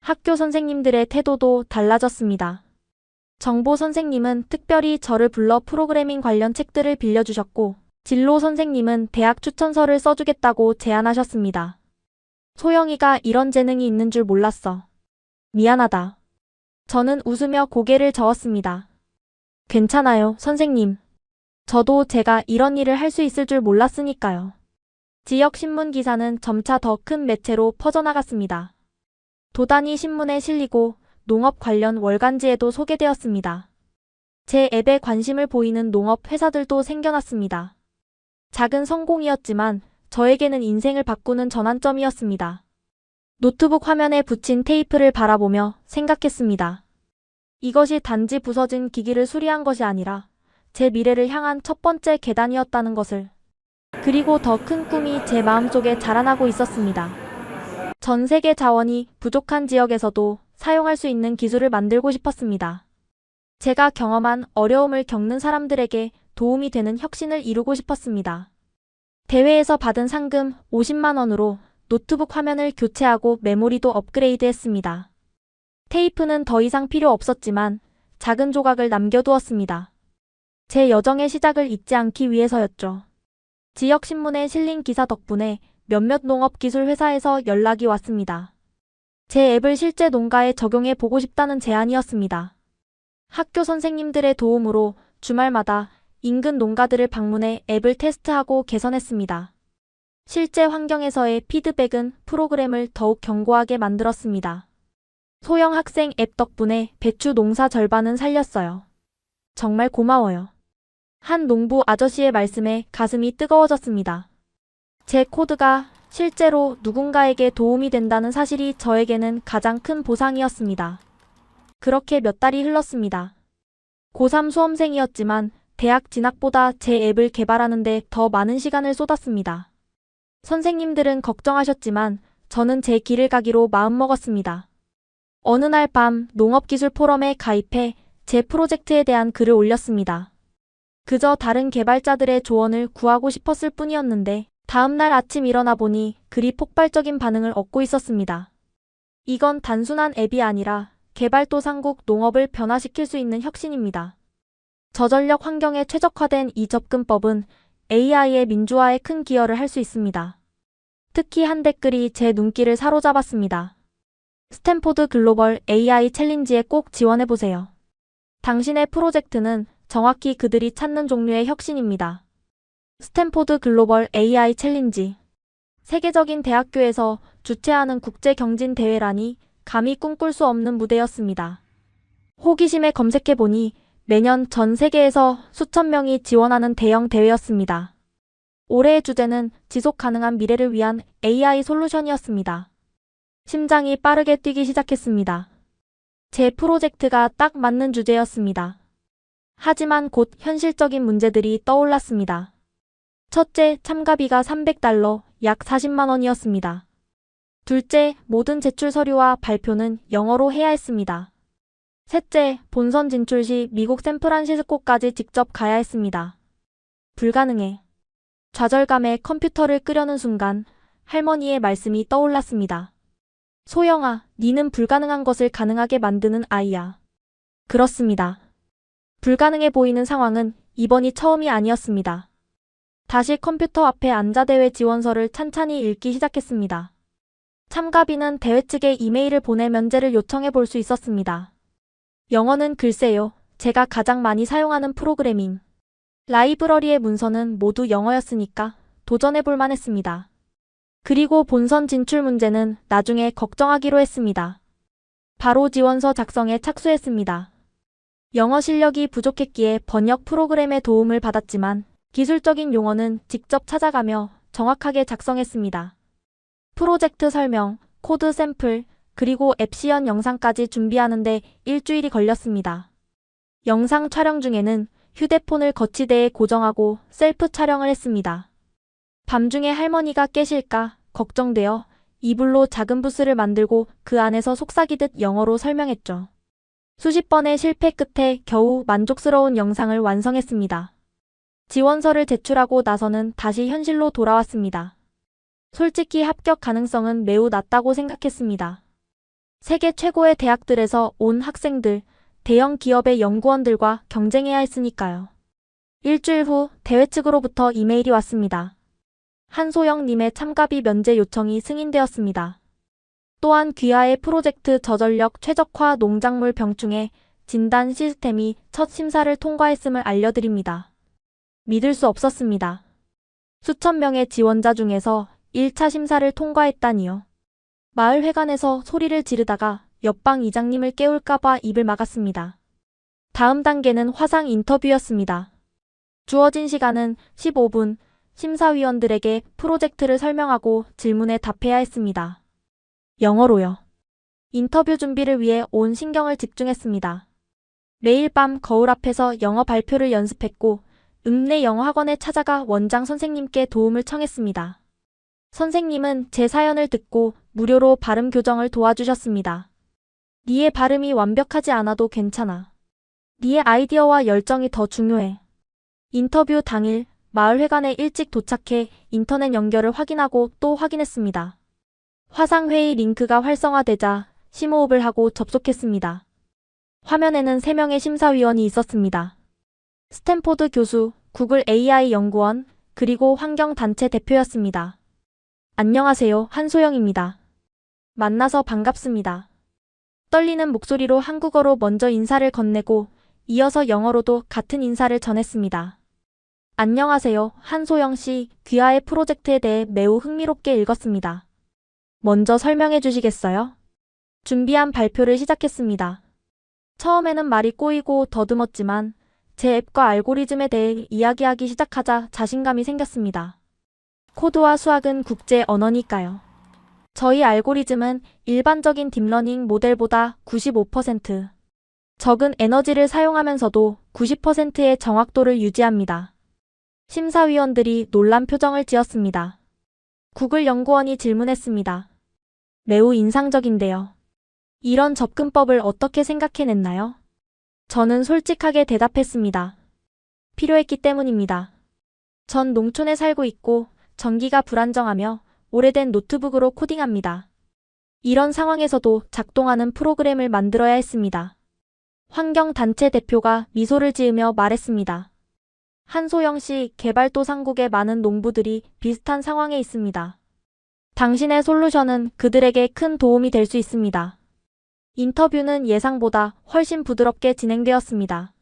학교 선생님들의 태도도 달라졌습니다. 정보 선생님은 특별히 저를 불러 프로그래밍 관련 책들을 빌려주셨고, 진로 선생님은 대학 추천서를 써주겠다고 제안하셨습니다. 소영이가 이런 재능이 있는 줄 몰랐어. 미안하다. 저는 웃으며 고개를 저었습니다. 괜찮아요, 선생님. 저도 제가 이런 일을 할 수 있을 줄 몰랐으니까요. 지역 신문 기사는 점차 더 큰 매체로 퍼져나갔습니다. 도단위 신문에 실리고 농업 관련 월간지에도 소개되었습니다. 제 앱에 관심을 보이는 농업 회사들도 생겨났습니다. 작은 성공이었지만 저에게는 인생을 바꾸는 전환점이었습니다. 노트북 화면에 붙인 테이프를 바라보며 생각했습니다. 이것이 단지 부서진 기기를 수리한 것이 아니라 제 미래를 향한 첫 번째 계단이었다는 것을. 그리고 더 큰 꿈이 제 마음속에 자라나고 있었습니다. 전 세계 자원이 부족한 지역에서도 사용할 수 있는 기술을 만들고 싶었습니다. 제가 경험한 어려움을 겪는 사람들에게 도움이 되는 혁신을 이루고 싶었습니다. 대회에서 받은 상금 50만 원으로 노트북 화면을 교체하고 메모리도 업그레이드했습니다. 테이프는 더 이상 필요 없었지만 작은 조각을 남겨두었습니다. 제 여정의 시작을 잊지 않기 위해서였죠. 지역 신문에 실린 기사 덕분에 몇몇 농업기술 회사에서 연락이 왔습니다. 제 앱을 실제 농가에 적용해 보고 싶다는 제안이었습니다. 학교 선생님들의 도움으로 주말마다 인근 농가들을 방문해 앱을 테스트하고 개선했습니다. 실제 환경에서의 피드백은 프로그램을 더욱 견고하게 만들었습니다. 소영 학생 앱 덕분에 배추 농사 절반은 살렸어요. 정말 고마워요. 한 농부 아저씨의 말씀에 가슴이 뜨거워졌습니다. 제 코드가 실제로 누군가에게 도움이 된다는 사실이 저에게는 가장 큰 보상이었습니다. 그렇게 몇 달이 흘렀습니다. 고3 수험생이었지만 대학 진학보다 제 앱을 개발하는 데 더 많은 시간을 쏟았습니다. 선생님들은 걱정하셨지만 저는 제 길을 가기로 마음먹었습니다. 어느 날 밤 농업기술 포럼에 가입해 제 프로젝트에 대한 글을 올렸습니다. 그저 다른 개발자들의 조언을 구하고 싶었을 뿐이었는데 다음 날 아침 일어나 보니 글이 폭발적인 반응을 얻고 있었습니다. 이건 단순한 앱이 아니라 개발도상국 농업을 변화시킬 수 있는 혁신입니다. 저전력 환경에 최적화된 이 접근법은 AI의 민주화에 큰 기여를 할 수 있습니다. 특히 한 댓글이 제 눈길을 사로잡았습니다. 스탠포드 글로벌 AI 챌린지에 꼭 지원해보세요. 당신의 프로젝트는 정확히 그들이 찾는 종류의 혁신입니다. 스탠포드 글로벌 AI 챌린지. 세계적인 대학교에서 주최하는 국제 경진 대회라니 감히 꿈꿀 수 없는 무대였습니다. 호기심에 검색해보니 매년 전 세계에서 수천 명이 지원하는 대형 대회였습니다. 올해의 주제는 지속 가능한 미래를 위한 AI 솔루션이었습니다. 심장이 빠르게 뛰기 시작했습니다. 제 프로젝트가 딱 맞는 주제였습니다. 하지만 곧 현실적인 문제들이 떠올랐습니다. 첫째, 참가비가 $300, 약 40만 원이었습니다. 둘째, 모든 제출 서류와 발표는 영어로 해야 했습니다. 셋째, 본선 진출 시 미국 샌프란시스코까지 직접 가야 했습니다. 불가능해. 좌절감에 컴퓨터를 끄려는 순간 할머니의 말씀이 떠올랐습니다. 소영아, 니는 불가능한 것을 가능하게 만드는 아이야. 그렇습니다. 불가능해 보이는 상황은 이번이 처음이 아니었습니다. 다시 컴퓨터 앞에 앉아 대회 지원서를 찬찬히 읽기 시작했습니다. 참가비는 대회 측에 이메일을 보내 면제를 요청해 볼 수 있었습니다. 영어는 글쎄요, 제가 가장 많이 사용하는 프로그래밍. 라이브러리의 문서는 모두 영어였으니까 도전해 볼 만했습니다. 그리고 본선 진출 문제는 나중에 걱정하기로 했습니다. 바로 지원서 작성에 착수했습니다. 영어 실력이 부족했기에 번역 프로그램의 도움을 받았지만 기술적인 용어는 직접 찾아가며 정확하게 작성했습니다. 프로젝트 설명, 코드 샘플, 그리고 앱 시연 영상까지 준비하는데 일주일이 걸렸습니다. 영상 촬영 중에는 휴대폰을 거치대에 고정하고 셀프 촬영을 했습니다. 밤중에 할머니가 깨실까 걱정되어 이불로 작은 부스를 만들고 그 안에서 속삭이듯 영어로 설명했죠. 수십 번의 실패 끝에 겨우 만족스러운 영상을 완성했습니다. 지원서를 제출하고 나서는 다시 현실로 돌아왔습니다. 솔직히 합격 가능성은 매우 낮다고 생각했습니다. 세계 최고의 대학들에서 온 학생들, 대형 기업의 연구원들과 경쟁해야 했으니까요. 일주일 후 대회 측으로부터 이메일이 왔습니다. 한소영님의 참가비 면제 요청이 승인되었습니다. 또한 귀하의 프로젝트 저전력 최적화 농작물 병충해 진단 시스템이 첫 심사를 통과했음을 알려드립니다. 믿을 수 없었습니다. 수천 명의 지원자 중에서 1차 심사를 통과했다니요. 마을회관에서 소리를 지르다가 옆방 이장님을 깨울까봐 입을 막았습니다. 다음 단계는 화상 인터뷰였습니다. 주어진 시간은 15분, 심사위원들에게 프로젝트를 설명하고 질문에 답해야 했습니다. 영어로요. 인터뷰 준비를 위해 온 신경을 집중했습니다. 매일 밤 거울 앞에서 영어 발표를 연습했고 읍내 영어학원에 찾아가 원장 선생님께 도움을 청했습니다. 선생님은 제 사연을 듣고 무료로 발음 교정을 도와주셨습니다. 네의 발음이 완벽하지 않아도 괜찮아. 네의 아이디어와 열정이 더 중요해. 인터뷰 당일 마을회관에 일찍 도착해 인터넷 연결을 확인하고 또 확인했습니다. 화상회의 링크가 활성화되자 심호흡을 하고 접속했습니다. 화면에는 3명의 심사위원이 있었습니다. 스탠포드 교수, 구글 AI 연구원, 그리고 환경단체 대표였습니다. 안녕하세요, 한소영입니다. 만나서 반갑습니다. 떨리는 목소리로 한국어로 먼저 인사를 건네고 이어서 영어로도 같은 인사를 전했습니다. 안녕하세요, 한소영 씨, 귀하의 프로젝트에 대해 매우 흥미롭게 읽었습니다. 먼저 설명해 주시겠어요? 준비한 발표를 시작했습니다. 처음에는 말이 꼬이고 더듬었지만 제 앱과 알고리즘에 대해 이야기하기 시작하자 자신감이 생겼습니다. 코드와 수학은 국제 언어니까요. 저희 알고리즘은 일반적인 딥러닝 모델보다 95% 적은 에너지를 사용하면서도 90%의 정확도를 유지합니다. 심사위원들이 놀란 표정을 지었습니다. 구글 연구원이 질문했습니다. 매우 인상적인데요. 이런 접근법을 어떻게 생각해냈나요? 저는 솔직하게 대답했습니다. 필요했기 때문입니다. 전 농촌에 살고 있고 전기가 불안정하며 오래된 노트북으로 코딩합니다. 이런 상황에서도 작동하는 프로그램을 만들어야 했습니다. 환경단체 대표가 미소를 지으며 말했습니다. 한소영 씨, 개발도상국의 많은 농부들이 비슷한 상황에 있습니다. 당신의 솔루션은 그들에게 큰 도움이 될 수 있습니다. 인터뷰는 예상보다 훨씬 부드럽게 진행되었습니다.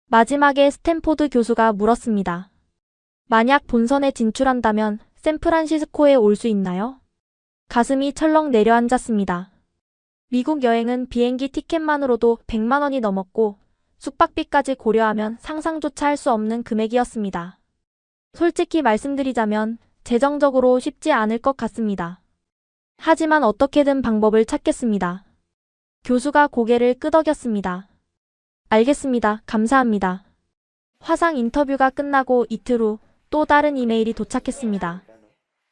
마지막에 스탠포드 교수가 물었습니다. 만약 본선에 진출한다면 샌프란시스코에 올 수 있나요? 가슴이 철렁 내려앉았습니다. 미국 여행은 비행기 티켓만으로도 100만 원이 넘었고 숙박비까지 고려하면 상상조차 할 수 없는 금액이었습니다. 솔직히 말씀드리자면 재정적으로 쉽지 않을 것 같습니다. 하지만 어떻게든 방법을 찾겠습니다. 교수가 고개를 끄덕였습니다. 알겠습니다. 감사합니다. 화상 인터뷰가 끝나고 이틀 후 또 다른 이메일이 도착했습니다.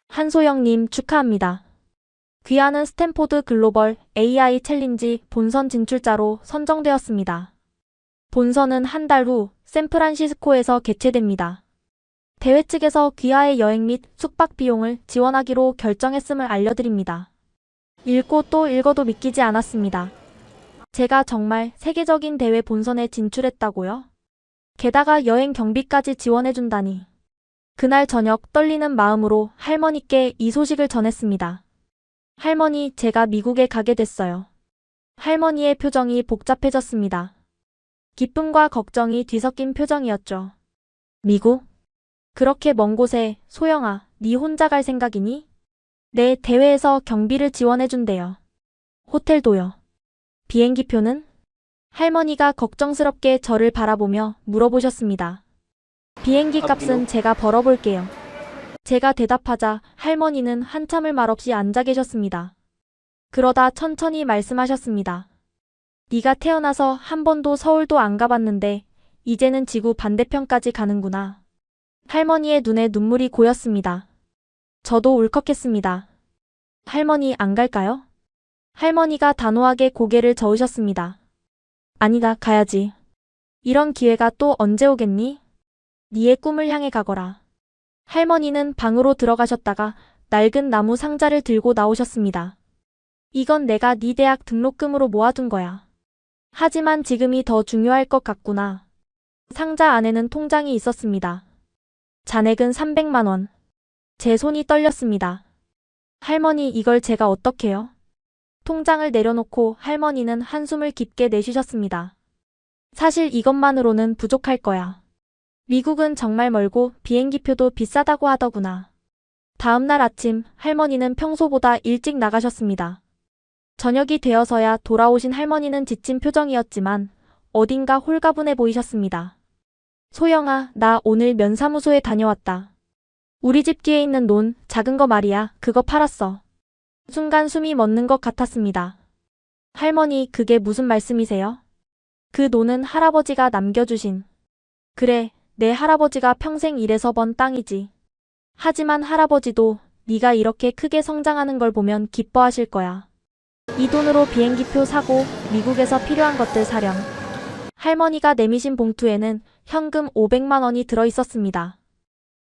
한소영님 축하합니다. 귀하는 스탠포드 글로벌 AI 챌린지 본선 진출자로 선정되었습니다. 본선은 한 달 후 샌프란시스코에서 개최됩니다. 대회 측에서 귀하의 여행 및 숙박 비용을 지원하기로 결정했음을 알려드립니다. 읽고 또 읽어도 믿기지 않았습니다. 제가 정말 세계적인 대회 본선에 진출했다고요? 게다가 여행 경비까지 지원해준다니. 그날 저녁 떨리는 마음으로 할머니께 이 소식을 전했습니다. 할머니, 제가 미국에 가게 됐어요. 할머니의 표정이 복잡해졌습니다. 기쁨과 걱정이 뒤섞인 표정이었죠. 미국? 그렇게 먼 곳에. 소영아, 네 혼자 갈 생각이니? 네, 대회에서 경비를 지원해준대요. 호텔도요. 비행기표는? 할머니가 걱정스럽게 저를 바라보며 물어보셨습니다. 비행기 값은 제가 벌어볼게요. 제가 대답하자 할머니는 한참을 말없이 앉아 계셨습니다. 그러다 천천히 말씀하셨습니다. 네가 태어나서 한 번도 서울도 안 가봤는데 이제는 지구 반대편까지 가는구나. 할머니의 눈에 눈물이 고였습니다. 저도 울컥했습니다. 할머니 안 갈까요? 할머니가 단호하게 고개를 저으셨습니다. 아니다, 가야지. 이런 기회가 또 언제 오겠니? 네의 꿈을 향해 가거라. 할머니는 방으로 들어가셨다가 낡은 나무 상자를 들고 나오셨습니다. 이건 내가 네 대학 등록금으로 모아둔 거야. 하지만 지금이 더 중요할 것 같구나. 상자 안에는 통장이 있었습니다. 잔액은 300만 원. 제 손이 떨렸습니다. 할머니, 이걸 제가 어떡해요? 통장을 내려놓고 할머니는 한숨을 깊게 내쉬셨습니다. 사실 이것만으로는 부족할 거야. 미국은 정말 멀고 비행기표도 비싸다고 하더구나. 다음 날 아침 할머니는 평소보다 일찍 나가셨습니다. 저녁이 되어서야 돌아오신 할머니는 지친 표정이었지만 어딘가 홀가분해 보이셨습니다. 소영아, 나 오늘 면사무소에 다녀왔다. 우리 집 뒤에 있는 논, 작은 거 말이야. 그거 팔았어. 순간 숨이 멎는 것 같았습니다. 할머니, 그게 무슨 말씀이세요? 그 논은 할아버지가 남겨주신. 그래, 내 할아버지가 평생 일해서 번 땅이지. 하지만 할아버지도 네가 이렇게 크게 성장하는 걸 보면 기뻐하실 거야. 이 돈으로 비행기표 사고 미국에서 필요한 것들 사렴. 할머니가 내미신 봉투에는 현금 500만 원이 들어있었습니다.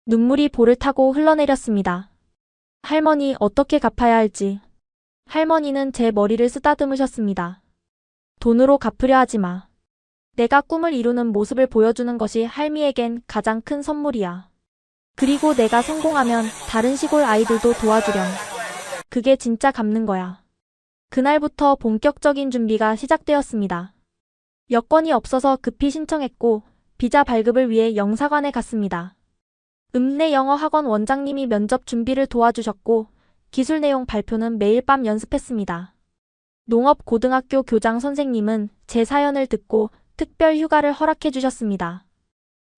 눈물이 볼을 타고 흘러내렸습니다. 할머니, 어떻게 갚아야 할지. 할머니는 제 머리를 쓰다듬으셨습니다. 돈으로 갚으려 하지 마. 내가 꿈을 이루는 모습을 보여주는 것이 할미에겐 가장 큰 선물이야. 그리고 내가 성공하면 다른 시골 아이들도 도와주렴. 그게 진짜 갚는 거야. 그날부터 본격적인 준비가 시작되었습니다. 여권이 없어서 급히 신청했고 비자 발급을 위해 영사관에 갔습니다. 읍내 영어 학원 원장님이 면접 준비를 도와주셨고 기술 내용 발표는 매일 밤 연습했습니다. 농업고등학교 교장 선생님은 제 사연을 듣고 특별 휴가를 허락해 주셨습니다.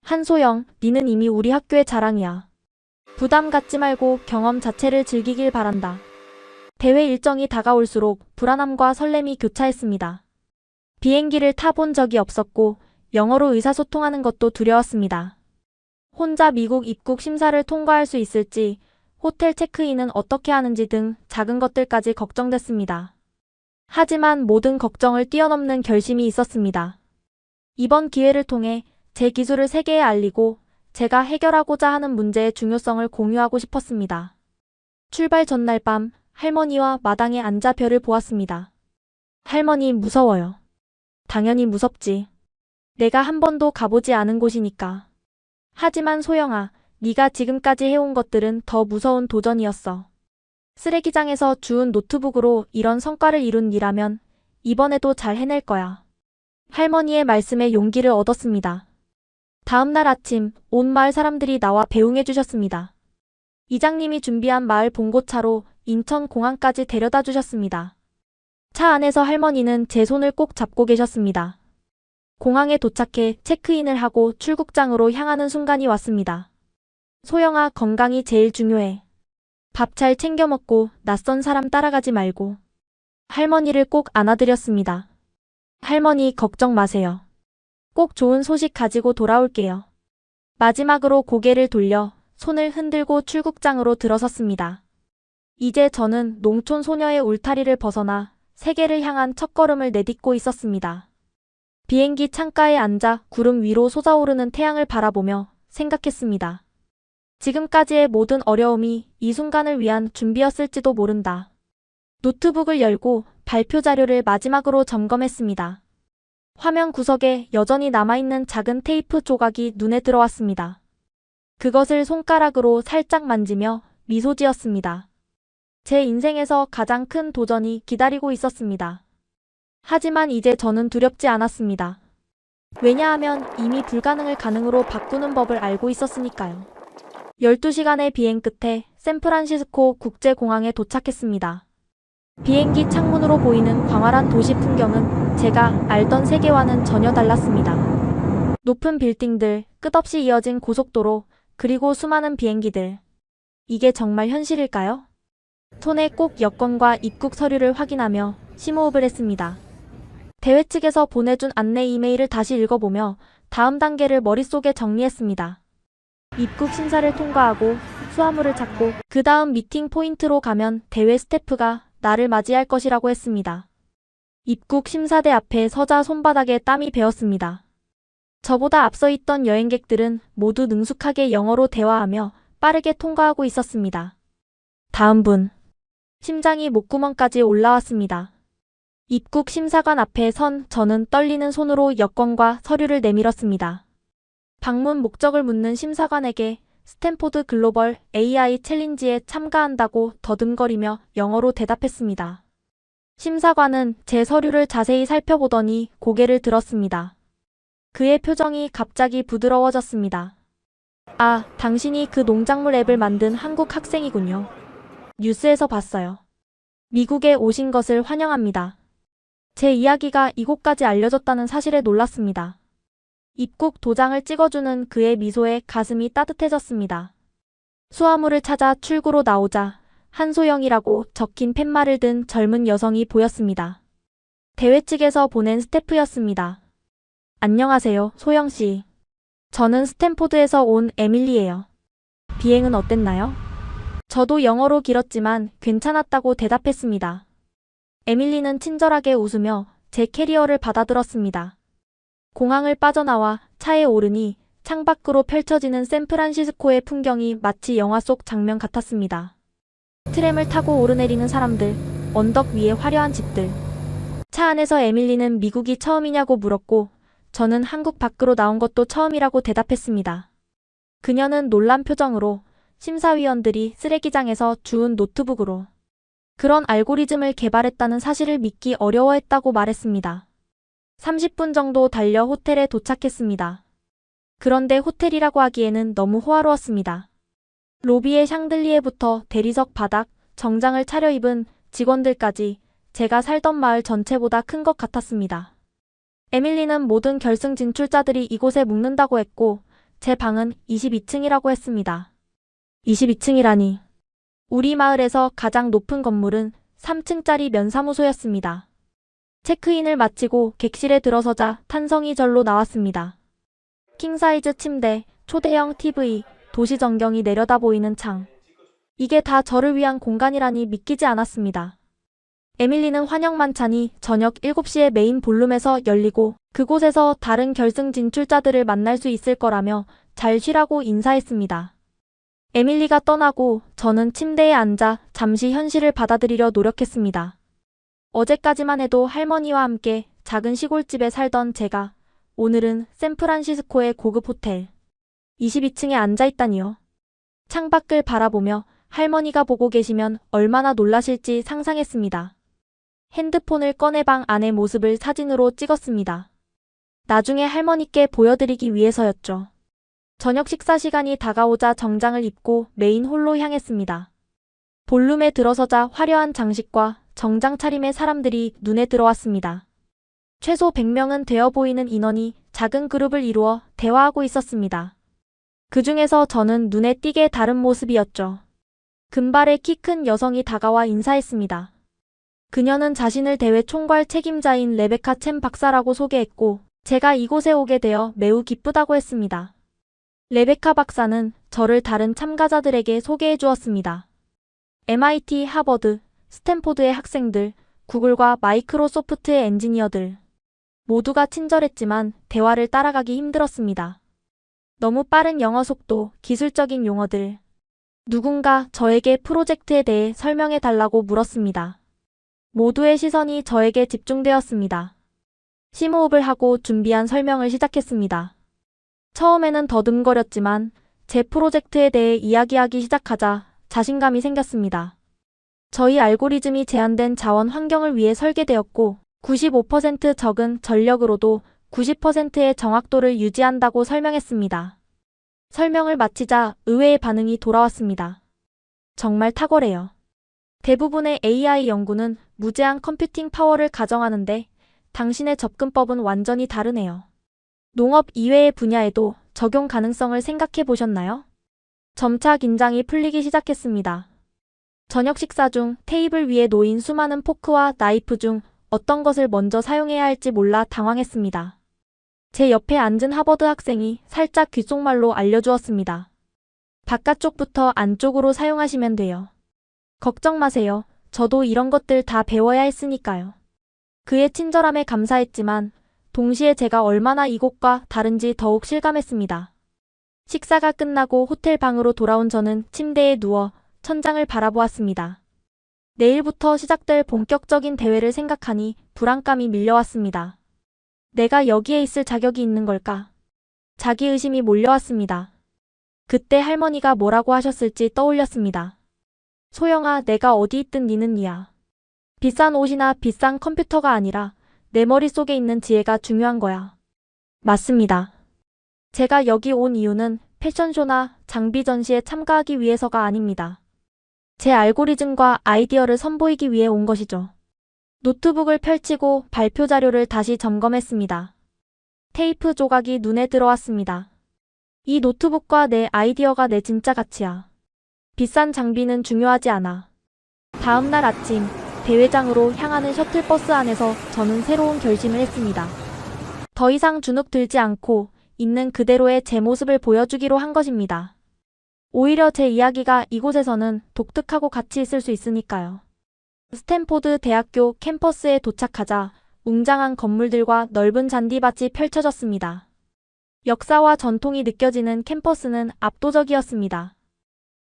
한소영, 니는 이미 우리 학교의 자랑이야. 부담 갖지 말고 경험 자체를 즐기길 바란다. 대회 일정이 다가올수록 불안함과 설렘이 교차했습니다. 비행기를 타본 적이 없었고 영어로 의사소통하는 것도 두려웠습니다. 혼자 미국 입국 심사를 통과할 수 있을지, 호텔 체크인은 어떻게 하는지 등 작은 것들까지 걱정됐습니다. 하지만 모든 걱정을 뛰어넘는 결심이 있었습니다. 이번 기회를 통해 제 기술을 세계에 알리고 제가 해결하고자 하는 문제의 중요성을 공유하고 싶었습니다. 출발 전날 밤 할머니와 마당에 앉아 별을 보았습니다. 할머니, 무서워요. 당연히 무섭지. 내가 한 번도 가보지 않은 곳이니까. 하지만 소영아, 네가 지금까지 해온 것들은 더 무서운 도전이었어. 쓰레기장에서 주운 노트북으로 이런 성과를 이룬 니라면 이번에도 잘 해낼 거야. 할머니의 말씀에 용기를 얻었습니다. 다음 날 아침 온 마을 사람들이 나와 배웅해 주셨습니다. 이장님이 준비한 마을 봉고차로 인천공항까지 데려다 주셨습니다. 차 안에서 할머니는 제 손을 꼭 잡고 계셨습니다. 공항에 도착해 체크인을 하고 출국장으로 향하는 순간이 왔습니다. 소영아, 건강이 제일 중요해. 밥 잘 챙겨 먹고 낯선 사람 따라가지 말고. 할머니를 꼭 안아드렸습니다. 할머니, 걱정 마세요. 꼭 좋은 소식 가지고 돌아올게요. 마지막으로 고개를 돌려 손을 흔들고 출국장으로 들어섰습니다. 이제 저는 농촌 소녀의 울타리를 벗어나 세계를 향한 첫걸음을 내딛고 있었습니다. 비행기 창가에 앉아 구름 위로 솟아오르는 태양을 바라보며 생각했습니다. 지금까지의 모든 어려움이 이 순간을 위한 준비였을지도 모른다. 노트북을 열고 발표 자료를 마지막으로 점검했습니다. 화면 구석에 여전히 남아있는 작은 테이프 조각이 눈에 들어왔습니다. 그것을 손가락으로 살짝 만지며 미소 지었습니다. 제 인생에서 가장 큰 도전이 기다리고 있었습니다. 하지만 이제 저는 두렵지 않았습니다. 왜냐하면 이미 불가능을 가능으로 바꾸는 법을 알고 있었으니까요. 12시간의 비행 끝에 샌프란시스코 국제공항에 도착했습니다. 비행기 창문으로 보이는 광활한 도시 풍경은 제가 알던 세계와는 전혀 달랐습니다. 높은 빌딩들, 끝없이 이어진 고속도로, 그리고 수많은 비행기들. 이게 정말 현실일까요? 손에 꼭 여권과 입국 서류를 확인하며 심호흡을 했습니다. 대회 측에서 보내준 안내 이메일을 다시 읽어보며 다음 단계를 머릿속에 정리했습니다. 입국 심사를 통과하고 수화물을 찾고 그 다음 미팅 포인트로 가면 대회 스태프가 나를 맞이할 것이라고 했습니다. 입국 심사대 앞에 서자 손바닥에 땀이 배었습니다. 저보다 앞서 있던 여행객들은 모두 능숙하게 영어로 대화하며 빠르게 통과하고 있었습니다. 다음 분. 심장이 목구멍까지 올라왔습니다. 입국 심사관 앞에 선 저는 떨리는 손으로 여권과 서류를 내밀었습니다. 방문 목적을 묻는 심사관에게 스탠포드 글로벌 AI 챌린지에 참가한다고 더듬거리며 영어로 대답했습니다. 심사관은 제 서류를 자세히 살펴보더니 고개를 들었습니다. 그의 표정이 갑자기 부드러워졌습니다. 아, 당신이 그 농작물 앱을 만든 한국 학생이군요. 뉴스에서 봤어요. 미국에 오신 것을 환영합니다. 제 이야기가 이곳까지 알려졌다는 사실에 놀랐습니다. 입국 도장을 찍어주는 그의 미소에 가슴이 따뜻해졌습니다. 수화물을 찾아 출구로 나오자 한소영이라고 적힌 팻말을 든 젊은 여성이 보였습니다. 대회 측에서 보낸 스태프였습니다. 안녕하세요, 소영씨. 저는 스탠포드에서 온 에밀리예요. 비행은 어땠나요? 저도 영어로 길었지만 괜찮았다고 대답했습니다. 에밀리는 친절하게 웃으며 제 캐리어를 받아들었습니다. 공항을 빠져나와 차에 오르니 창밖으로 펼쳐지는 샌프란시스코의 풍경이 마치 영화 속 장면 같았습니다. 트램을 타고 오르내리는 사람들, 언덕 위에 화려한 집들. 차 안에서 에밀리는 미국이 처음이냐고 물었고 저는 한국 밖으로 나온 것도 처음이라고 대답했습니다. 그녀는 놀란 표정으로 심사위원들이 쓰레기장에서 주운 노트북으로 그런 알고리즘을 개발했다는 사실을 믿기 어려워했다고 말했습니다. 30분 정도 달려 호텔에 도착했습니다. 그런데 호텔이라고 하기에는 너무 호화로웠습니다. 로비의 샹들리에부터 대리석 바닥, 정장을 차려입은 직원들까지 제가 살던 마을 전체보다 큰 것 같았습니다. 에밀리는 모든 결승 진출자들이 이곳에 묵는다고 했고 제 방은 22층이라고 했습니다. 22층이라니. 우리 마을에서 가장 높은 건물은 3층짜리 면사무소였습니다. 체크인을 마치고 객실에 들어서자 탄성이 절로 나왔습니다. 킹사이즈 침대, 초대형 TV, 도시 전경이 내려다 보이는 창. 이게 다 저를 위한 공간이라니 믿기지 않았습니다. 에밀리는 환영 만찬이 저녁 7시에 메인 볼룸에서 열리고 그곳에서 다른 결승 진출자들을 만날 수 있을 거라며 잘 쉬라고 인사했습니다. 에밀리가 떠나고 저는 침대에 앉아 잠시 현실을 받아들이려 노력했습니다. 어제까지만 해도 할머니와 함께 작은 시골집에 살던 제가 오늘은 샌프란시스코의 고급 호텔 22층에 앉아있다니요. 창밖을 바라보며 할머니가 보고 계시면 얼마나 놀라실지 상상했습니다. 핸드폰을 꺼내 방 안의 모습을 사진으로 찍었습니다. 나중에 할머니께 보여드리기 위해서였죠. 저녁 식사 시간이 다가오자 정장을 입고 메인 홀로 향했습니다. 볼룸에 들어서자 화려한 장식과 정장 차림의 사람들이 눈에 들어왔습니다. 최소 100명은 되어 보이는 인원이 작은 그룹을 이루어 대화하고 있었습니다. 그 중에서 저는 눈에 띄게 다른 모습이었죠. 금발의 키 큰 여성이 다가와 인사했습니다. 그녀는 자신을 대회 총괄 책임자인 레베카 chen 박사라고 소개했고 제가 이곳에 오게 되어 매우 기쁘다고 했습니다. 레베카 박사는 저를 다른 참가자들에게 소개해 주었습니다. MIT, 하버드, 스탠포드의 학생들, 구글과 마이크로소프트의 엔지니어들. 모두가 친절했지만 대화를 따라가기 힘들었습니다. 너무 빠른 영어 속도, 기술적인 용어들. 누군가 저에게 프로젝트에 대해 설명해 달라고 물었습니다. 모두의 시선이 저에게 집중되었습니다. 심호흡을 하고 준비한 설명을 시작했습니다. 처음에는 더듬거렸지만 제 프로젝트에 대해 이야기하기 시작하자 자신감이 생겼습니다. 저희 알고리즘이 제한된 자원 환경을 위해 설계되었고 95% 적은 전력으로도 90%의 정확도를 유지한다고 설명했습니다. 설명을 마치자 의외의 반응이 돌아왔습니다. 정말 탁월해요. 대부분의 AI 연구는 무제한 컴퓨팅 파워를 가정하는데 당신의 접근법은 완전히 다르네요. 농업 이외의 분야에도 적용 가능성을 생각해 보셨나요? 점차 긴장이 풀리기 시작했습니다. 저녁 식사 중 테이블 위에 놓인 수많은 포크와 나이프 중 어떤 것을 먼저 사용해야 할지 몰라 당황했습니다. 제 옆에 앉은 하버드 학생이 살짝 귓속말로 알려주었습니다. 바깥쪽부터 안쪽으로 사용하시면 돼요. 걱정 마세요. 저도 이런 것들 다 배워야 했으니까요. 그의 친절함에 감사했지만 동시에 제가 얼마나 이곳과 다른지 더욱 실감했습니다. 식사가 끝나고 호텔 방으로 돌아온 저는 침대에 누워 천장을 바라보았습니다. 내일부터 시작될 본격적인 대회를 생각하니 불안감이 밀려왔습니다. 내가 여기에 있을 자격이 있는 걸까? 자기의심이 몰려왔습니다. 그때 할머니가 뭐라고 하셨을지 떠올렸습니다. 소영아, 내가 어디 있든 니는 니야. 비싼 옷이나 비싼 컴퓨터가 아니라 내 머릿속에 있는 지혜가 중요한 거야. 맞습니다. 제가 여기 온 이유는 패션쇼나 장비 전시에 참가하기 위해서가 아닙니다. 제 알고리즘과 아이디어를 선보이기 위해 온 것이죠. 노트북을 펼치고 발표 자료를 다시 점검했습니다. 테이프 조각이 눈에 들어왔습니다. 이 노트북과 내 아이디어가 내 진짜 가치야. 비싼 장비는 중요하지 않아. 다음 날 아침, 대회장으로 향하는 셔틀버스 안에서 저는 새로운 결심을 했습니다. 더 이상 주눅 들지 않고 있는 그대로의 제 모습을 보여주기로 한 것입니다. 오히려 제 이야기가 이곳에서는 독특하고 가치 있을 수 있으니까요. 스탠포드 대학교 캠퍼스에 도착하자 웅장한 건물들과 넓은 잔디밭이 펼쳐졌습니다. 역사와 전통이 느껴지는 캠퍼스는 압도적이었습니다.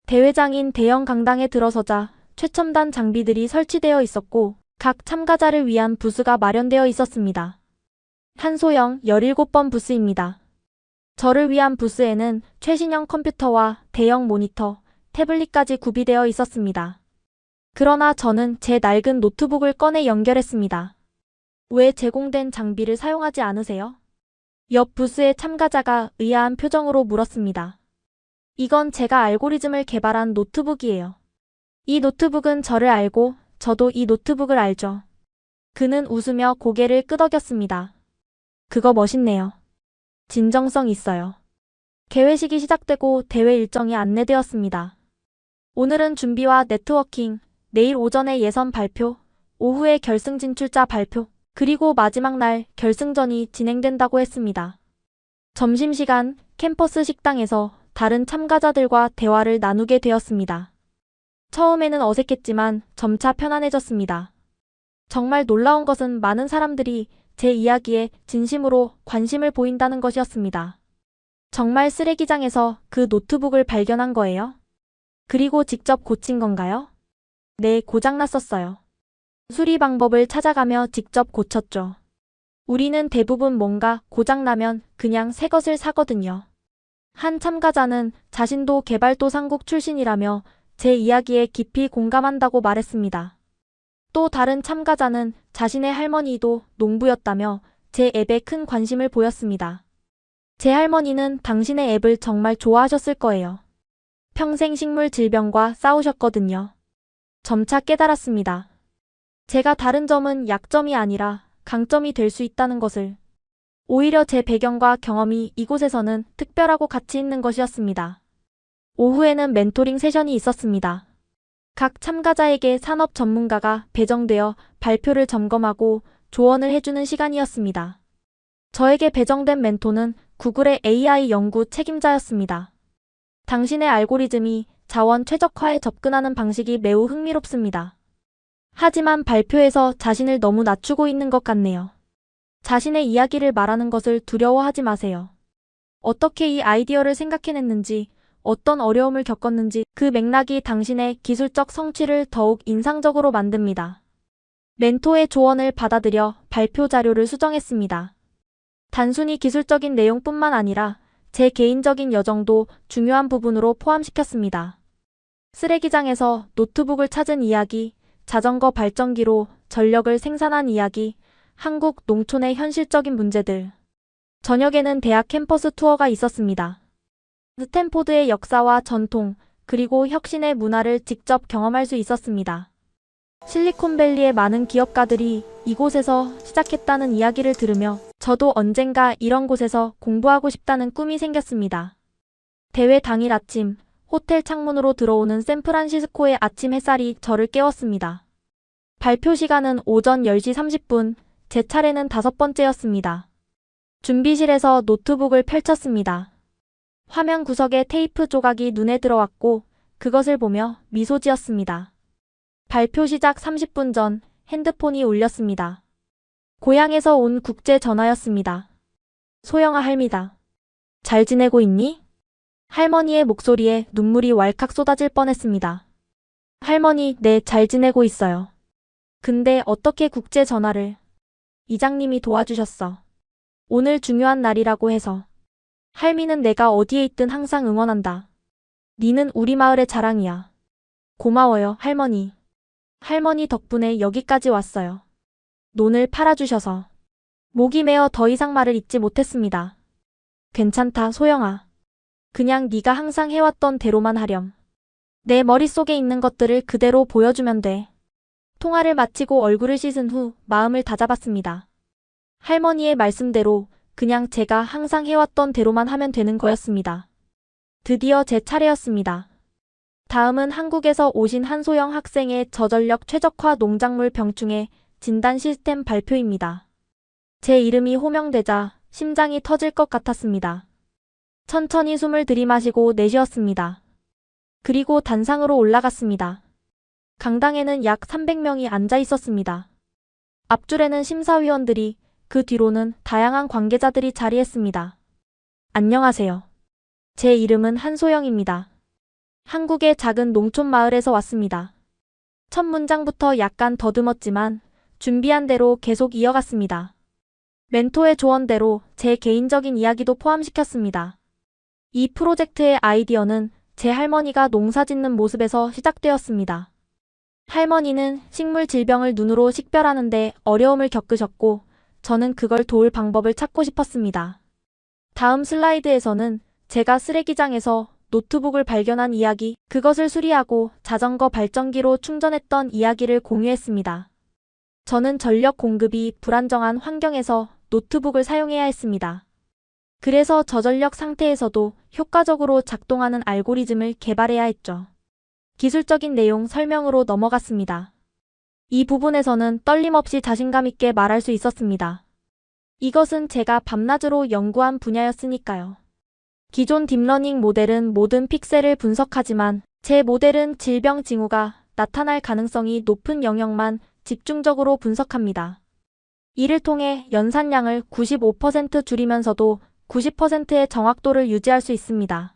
대회장인 대형 강당에 들어서자 최첨단 장비들이 설치되어 있었고 각 참가자를 위한 부스가 마련되어 있었습니다. 한소영 17번 부스입니다. 저를 위한 부스에는 최신형 컴퓨터와 대형 모니터, 태블릿까지 구비되어 있었습니다. 그러나 저는 제 낡은 노트북을 꺼내 연결했습니다. 왜 제공된 장비를 사용하지 않으세요? 옆 부스의 참가자가 의아한 표정으로 물었습니다. 이건 제가 알고리즘을 개발한 노트북이에요. 이 노트북은 저를 알고 저도 이 노트북을 알죠. 그는 웃으며 고개를 끄덕였습니다. 그거 멋있네요. 진정성 있어요. 개회식이 시작되고 대회 일정이 안내되었습니다. 오늘은 준비와 네트워킹, 내일 오전에 예선 발표, 오후에 결승 진출자 발표, 그리고 마지막 날 결승전이 진행된다고 했습니다. 점심시간 캠퍼스 식당에서 다른 참가자들과 대화를 나누게 되었습니다. 처음에는 어색했지만 점차 편안해졌습니다. 정말 놀라운 것은 많은 사람들이 제 이야기에 진심으로 관심을 보인다는 것이었습니다. 정말 쓰레기장에서 그 노트북을 발견한 거예요? 그리고 직접 고친 건가요? 네, 고장났었어요. 수리 방법을 찾아가며 직접 고쳤죠. 우리는 대부분 뭔가 고장나면 그냥 새 것을 사거든요. 한 참가자는 자신도 개발도상국 출신이라며 제 이야기에 깊이 공감한다고 말했습니다. 또 다른 참가자는 자신의 할머니도 농부였다며 제 앱에 큰 관심을 보였습니다. 제 할머니는 당신의 앱을 정말 좋아하셨을 거예요. 평생 식물 질병과 싸우셨거든요. 점차 깨달았습니다. 제가 다른 점은 약점이 아니라 강점이 될 수 있다는 것을. 오히려 제 배경과 경험이 이곳에서는 특별하고 가치 있는 것이었습니다. 오후에는 멘토링 세션이 있었습니다. 각 참가자에게 산업 전문가가 배정되어 발표를 점검하고 조언을 해주는 시간이었습니다. 저에게 배정된 멘토는 구글의 AI 연구 책임자였습니다. 당신의 알고리즘이 자원 최적화에 접근하는 방식이 매우 흥미롭습니다. 하지만 발표에서 자신을 너무 낮추고 있는 것 같네요. 자신의 이야기를 말하는 것을 두려워하지 마세요. 어떻게 이 아이디어를 생각해냈는지, 어떤 어려움을 겪었는지 그 맥락이 당신의 기술적 성취를 더욱 인상적으로 만듭니다. 멘토의 조언을 받아들여 발표 자료를 수정했습니다. 단순히 기술적인 내용뿐만 아니라 제 개인적인 여정도 중요한 부분으로 포함시켰습니다. 쓰레기장에서 노트북을 찾은 이야기, 자전거 발전기로 전력을 생산한 이야기, 한국 농촌의 현실적인 문제들. 저녁에는 대학 캠퍼스 투어가 있었습니다. 스탠포드의 역사와 전통, 그리고 혁신의 문화를 직접 경험할 수 있었습니다. 실리콘밸리의 많은 기업가들이 이곳에서 시작했다는 이야기를 들으며 저도 언젠가 이런 곳에서 공부하고 싶다는 꿈이 생겼습니다. 대회 당일 아침, 호텔 창문으로 들어오는 샌프란시스코의 아침 햇살이 저를 깨웠습니다. 발표 시간은 오전 10시 30분, 제 차례는 5번째였습니다. 준비실에서 노트북을 펼쳤습니다. 화면 구석에 테이프 조각이 눈에 들어왔고 그것을 보며 미소 지었습니다. 발표 시작 30분 전 핸드폰이 울렸습니다. 고향에서 온 국제 전화였습니다. 소영아 할미다. 잘 지내고 있니? 할머니의 목소리에 눈물이 왈칵 쏟아질 뻔했습니다. 할머니, 네, 잘 지내고 있어요. 근데 어떻게 국제 전화를? 이장님이 도와주셨어. 오늘 중요한 날이라고 해서. 할미는 내가 어디에 있든 항상 응원한다. 니는 우리 마을의 자랑이야. 고마워요, 할머니. 할머니 덕분에 여기까지 왔어요. 논을 팔아주셔서. 목이 메어 더 이상 말을 잇지 못했습니다. 괜찮다, 소영아. 그냥 네가 항상 해왔던 대로만 하렴. 내 머릿속에 있는 것들을 그대로 보여주면 돼. 통화를 마치고 얼굴을 씻은 후 마음을 다잡았습니다. 할머니의 말씀대로 그냥 제가 항상 해왔던 대로만 하면 되는 거였습니다. 드디어 제 차례였습니다. 다음은 한국에서 오신 한소영 학생의 저전력 최적화 농작물 병충해 진단 시스템 발표입니다. 제 이름이 호명되자 심장이 터질 것 같았습니다. 천천히 숨을 들이마시고 내쉬었습니다. 그리고 단상으로 올라갔습니다. 강당에는 약 300명이 앉아 있었습니다. 앞줄에는 심사위원들이, 그 뒤로는 다양한 관계자들이 자리했습니다. 안녕하세요. 제 이름은 한소영입니다. 한국의 작은 농촌 마을에서 왔습니다. 첫 문장부터 약간 더듬었지만 준비한 대로 계속 이어갔습니다. 멘토의 조언대로 제 개인적인 이야기도 포함시켰습니다. 이 프로젝트의 아이디어는 제 할머니가 농사 짓는 모습에서 시작되었습니다. 할머니는 식물 질병을 눈으로 식별하는데 어려움을 겪으셨고 저는 그걸 도울 방법을 찾고 싶었습니다. 다음 슬라이드에서는 제가 쓰레기장에서 노트북을 발견한 이야기, 그것을 수리하고 자전거 발전기로 충전했던 이야기를 공유했습니다. 저는 전력 공급이 불안정한 환경에서 노트북을 사용해야 했습니다. 그래서 저전력 상태에서도 효과적으로 작동하는 알고리즘을 개발해야 했죠. 기술적인 내용 설명으로 넘어갔습니다. 이 부분에서는 떨림없이 자신감 있게 말할 수 있었습니다. 이것은 제가 밤낮으로 연구한 분야였으니까요. 기존 딥러닝 모델은 모든 픽셀을 분석하지만 제 모델은 질병 징후가 나타날 가능성이 높은 영역만 집중적으로 분석합니다. 이를 통해 연산량을 95% 줄이면서도 90%의 정확도를 유지할 수 있습니다.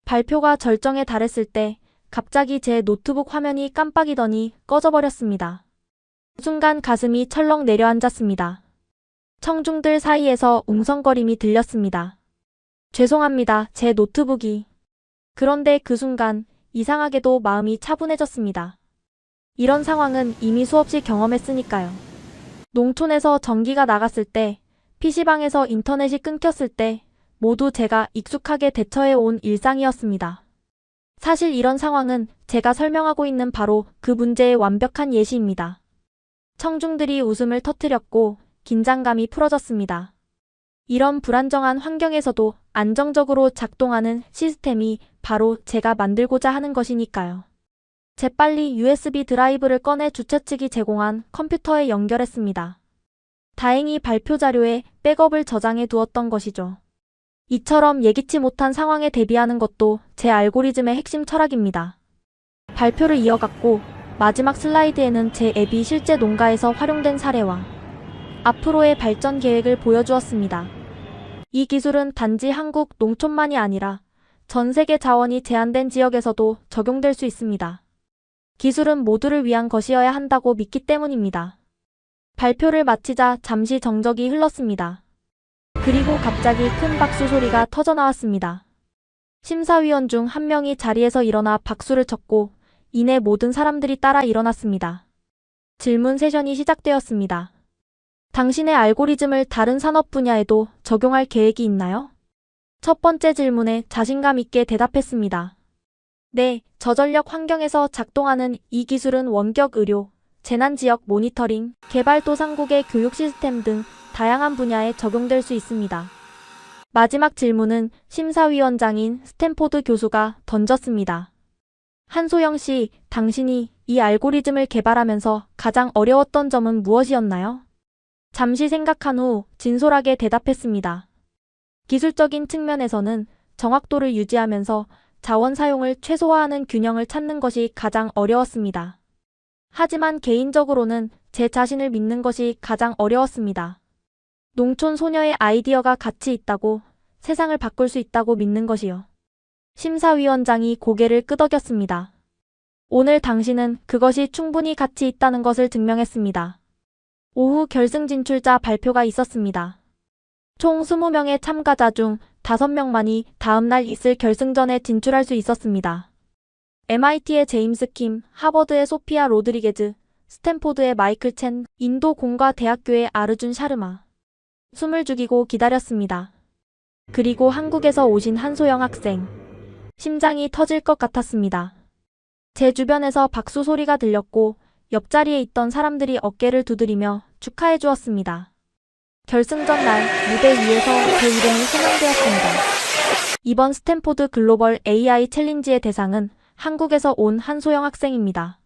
발표가 절정에 달했을 때 갑자기 제 노트북 화면이 깜빡이더니 꺼져버렸습니다. 순간 가슴이 철렁 내려앉았습니다. 청중들 사이에서 웅성거림이 들렸습니다. 죄송합니다, 제 노트북이. 그런데 그 순간 이상하게도 마음이 차분해졌습니다. 이런 상황은 이미 수없이 경험했으니까요. 농촌에서 전기가 나갔을 때, PC방에서 인터넷이 끊겼을 때 모두 제가 익숙하게 대처해온 일상이었습니다. 사실 이런 상황은 제가 설명하고 있는 바로 그 문제의 완벽한 예시입니다. 청중들이 웃음을 터뜨렸고 긴장감이 풀어졌습니다. 이런 불안정한 환경에서도 안정적으로 작동하는 시스템이 바로 제가 만들고자 하는 것이니까요. 재빨리 USB 드라이브를 꺼내 주최 측이 제공한 컴퓨터에 연결했습니다. 다행히 발표 자료에 백업을 저장해 두었던 것이죠. 이처럼 예기치 못한 상황에 대비하는 것도 제 알고리즘의 핵심 철학입니다. 발표를 이어갔고 마지막 슬라이드에는 제 앱이 실제 농가에서 활용된 사례와 앞으로의 발전 계획을 보여주었습니다. 이 기술은 단지 한국 농촌만이 아니라 전 세계 자원이 제한된 지역에서도 적용될 수 있습니다. 기술은 모두를 위한 것이어야 한다고 믿기 때문입니다. 발표를 마치자 잠시 정적이 흘렀습니다. 그리고 갑자기 큰 박수 소리가 터져나왔습니다. 심사위원 중 한 명이 자리에서 일어나 박수를 쳤고 이내 모든 사람들이 따라 일어났습니다. 질문 세션이 시작되었습니다. 당신의 알고리즘을 다른 산업 분야에도 적용할 계획이 있나요? 첫 번째 질문에 자신감 있게 대답했습니다. 네, 저전력 환경에서 작동하는 이 기술은 원격 의료, 재난지역 모니터링, 개발도상국의 교육 시스템 등 다양한 분야에 적용될 수 있습니다. 마지막 질문은 심사위원장인 스탠포드 교수가 던졌습니다. 한소영 씨, 당신이 이 알고리즘을 개발하면서 가장 어려웠던 점은 무엇이었나요? 잠시 생각한 후 진솔하게 대답했습니다. 기술적인 측면에서는 정확도를 유지하면서 자원 사용을 최소화하는 균형을 찾는 것이 가장 어려웠습니다. 하지만 개인적으로는 제 자신을 믿는 것이 가장 어려웠습니다. 농촌 소녀의 아이디어가 가치 있다고, 세상을 바꿀 수 있다고 믿는 것이요. 심사위원장이 고개를 끄덕였습니다. 오늘 당신은 그것이 충분히 가치 있다는 것을 증명했습니다. 오후 결승 진출자 발표가 있었습니다. 총 20명의 참가자 중 5명만이 다음날 있을 결승전에 진출할 수 있었습니다. MIT의 제임스 킴, 하버드의 소피아 로드리게즈, 스탠포드의 마이클 첸, 인도 공과 대학교의 아르준 샤르마. 숨을 죽이고 기다렸습니다. 그리고 한국에서 오신 한소영 학생. 심장이 터질 것 같았습니다. 제 주변에서 박수 소리가 들렸고 옆자리에 있던 사람들이 어깨를 두드리며 축하해 주었습니다. 결승전 날 무대 위에서 제 이름이 소명되었습니다. 이번 스탠포드 글로벌 AI 챌린지의 대상은 한국에서 온 한소영 학생입니다.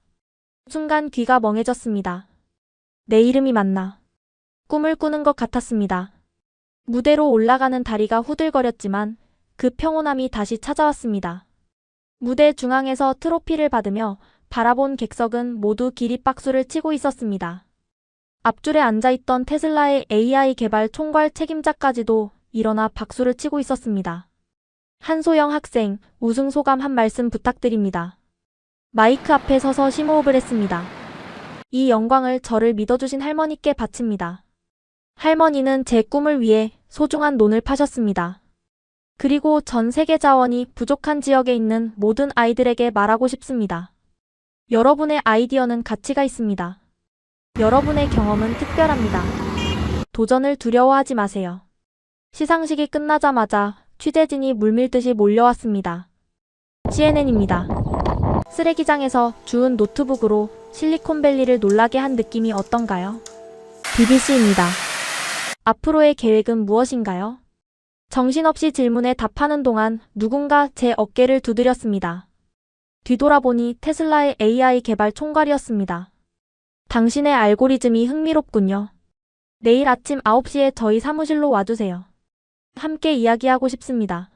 순간 귀가 멍해졌습니다. 내 이름이 맞나? 꿈을 꾸는 것 같았습니다. 무대로 올라가는 다리가 후들거렸지만 그 평온함이 다시 찾아왔습니다. 무대 중앙에서 트로피를 받으며 바라본 객석은 모두 기립박수를 치고 있었습니다. 앞줄에 앉아있던 테슬라의 AI 개발 총괄 책임자까지도 일어나 박수를 치고 있었습니다. 한소영 학생, 우승 소감 한 말씀 부탁드립니다. 마이크 앞에 서서 심호흡을 했습니다. 이 영광을 저를 믿어주신 할머니께 바칩니다. 할머니는 제 꿈을 위해 소중한 논을 파셨습니다. 그리고 전 세계 자원이 부족한 지역에 있는 모든 아이들에게 말하고 싶습니다. 여러분의 아이디어는 가치가 있습니다. 여러분의 경험은 특별합니다. 도전을 두려워하지 마세요. 시상식이 끝나자마자 취재진이 물밀듯이 몰려왔습니다. CNN입니다. 쓰레기장에서 주운 노트북으로 실리콘밸리를 놀라게 한 느낌이 어떤가요? BBC입니다. 앞으로의 계획은 무엇인가요? 정신없이 질문에 답하는 동안 누군가 제 어깨를 두드렸습니다. 뒤돌아보니 테슬라의 AI 개발 총괄이었습니다. 당신의 알고리즘이 흥미롭군요. 내일 아침 9시에 저희 사무실로 와주세요. 함께 이야기하고 싶습니다.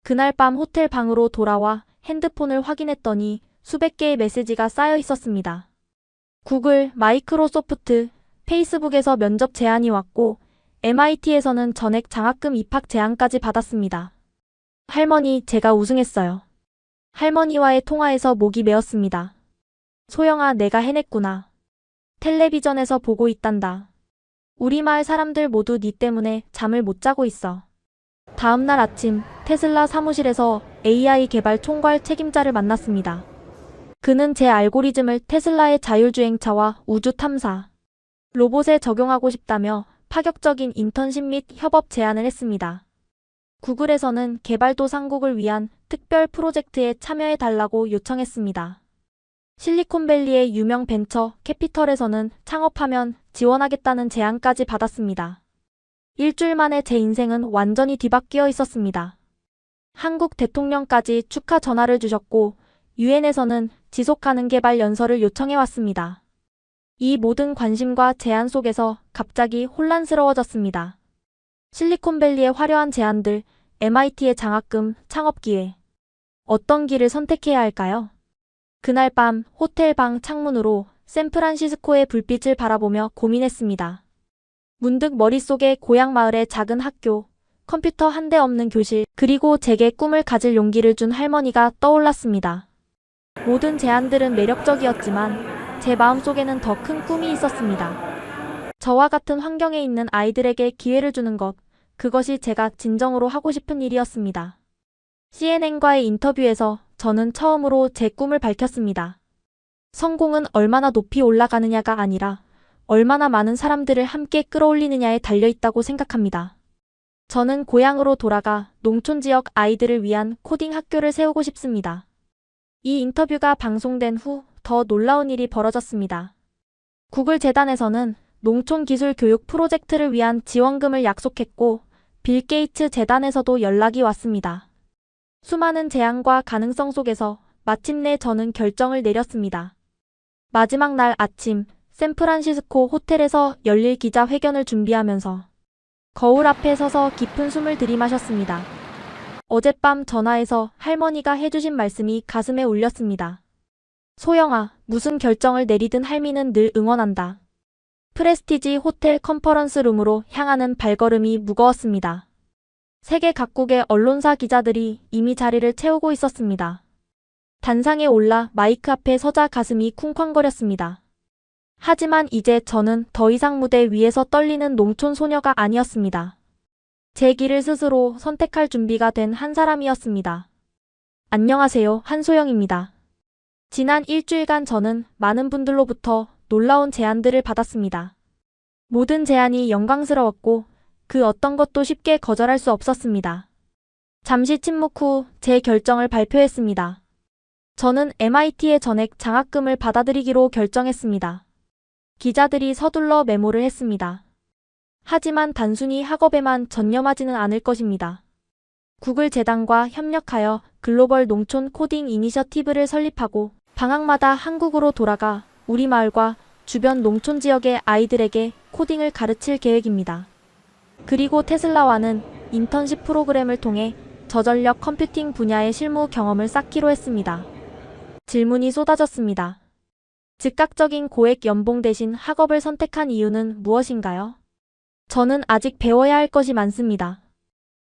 그날 밤 호텔 방으로 돌아와 핸드폰을 확인했더니 수백 개의 메시지가 쌓여 있었습니다. 구글, 마이크로소프트, 페이스북에서 면접 제안이 왔고 MIT에서는 전액 장학금 입학 제안까지 받았습니다. 할머니, 제가 우승했어요. 할머니와의 통화에서 목이 메었습니다. 소영아, 내가 해냈구나. 텔레비전에서 보고 있단다. 우리 마을 사람들 모두 네 때문에 잠을 못 자고 있어. 다음 날 아침 테슬라 사무실에서 AI 개발 총괄 책임자를 만났습니다. 그는 제 알고리즘을 테슬라의 자율주행차와 우주 탐사, 로봇에 적용하고 싶다며 파격적인 인턴십 및 협업 제안을 했습니다. 구글에서는 개발도상국을 위한 특별 프로젝트에 참여해달라고 요청했습니다. 실리콘밸리의 유명 벤처 캐피털에서는 창업하면 지원하겠다는 제안까지 받았습니다. 일주일 만에 제 인생은 완전히 뒤바뀌어 있었습니다. 한국 대통령까지 축하 전화를 주셨고 유엔에서는 지속가능 개발 연설을 요청해왔습니다. 이 모든 관심과 제안 속에서 갑자기 혼란스러워졌습니다. 실리콘밸리의 화려한 제안들, MIT의 장학금, 창업기회. 어떤 길을 선택해야 할까요? 그날 밤 호텔 방 창문으로 샌프란시스코의 불빛을 바라보며 고민했습니다. 문득 머릿속에 고향 마을의 작은 학교, 컴퓨터 한 대 없는 교실, 그리고 제게 꿈을 가질 용기를 준 할머니가 떠올랐습니다. 모든 제안들은 매력적이었지만 제 마음속에는 더 큰 꿈이 있었습니다. 저와 같은 환경에 있는 아이들에게 기회를 주는 것, 그것이 제가 진정으로 하고 싶은 일이었습니다. CNN과의 인터뷰에서 저는 처음으로 제 꿈을 밝혔습니다. 성공은 얼마나 높이 올라가느냐가 아니라 얼마나 많은 사람들을 함께 끌어올리느냐에 달려있다고 생각합니다. 저는 고향으로 돌아가 농촌 지역 아이들을 위한 코딩 학교를 세우고 싶습니다. 이 인터뷰가 방송된 후 더 놀라운 일이 벌어졌습니다. 구글 재단에서는 농촌 기술 교육 프로젝트를 위한 지원금을 약속했고 빌 게이츠 재단에서도 연락이 왔습니다. 수많은 제안과 가능성 속에서 마침내 저는 결정을 내렸습니다. 마지막 날 아침 샌프란시스코 호텔에서 열릴 기자회견을 준비하면서 거울 앞에 서서 깊은 숨을 들이마셨습니다. 어젯밤 전화에서 할머니가 해주신 말씀이 가슴에 울렸습니다. 소영아, 무슨 결정을 내리든 할미는 늘 응원한다. 프레스티지 호텔 컨퍼런스 룸으로 향하는 발걸음이 무거웠습니다. 세계 각국의 언론사 기자들이 이미 자리를 채우고 있었습니다. 단상에 올라 마이크 앞에 서자 가슴이 쿵쾅거렸습니다. 하지만 이제 저는 더 이상 무대 위에서 떨리는 농촌 소녀가 아니었습니다. 제 길을 스스로 선택할 준비가 된 한 사람이었습니다. 안녕하세요, 한소영입니다. 지난 일주일간 저는 많은 분들로부터 놀라운 제안들을 받았습니다. 모든 제안이 영광스러웠고 그 어떤 것도 쉽게 거절할 수 없었습니다. 잠시 침묵 후 제 결정을 발표했습니다. 저는 MIT의 전액 장학금을 받아들이기로 결정했습니다. 기자들이 서둘러 메모를 했습니다. 하지만 단순히 학업에만 전념하지는 않을 것입니다. 구글 재단과 협력하여 글로벌 농촌 코딩 이니셔티브를 설립하고 방학마다 한국으로 돌아가 우리 마을과 주변 농촌 지역의 아이들에게 코딩을 가르칠 계획입니다. 그리고 테슬라와는 인턴십 프로그램을 통해 저전력 컴퓨팅 분야의 실무 경험을 쌓기로 했습니다. 질문이 쏟아졌습니다. 즉각적인 고액 연봉 대신 학업을 선택한 이유는 무엇인가요? 저는 아직 배워야 할 것이 많습니다.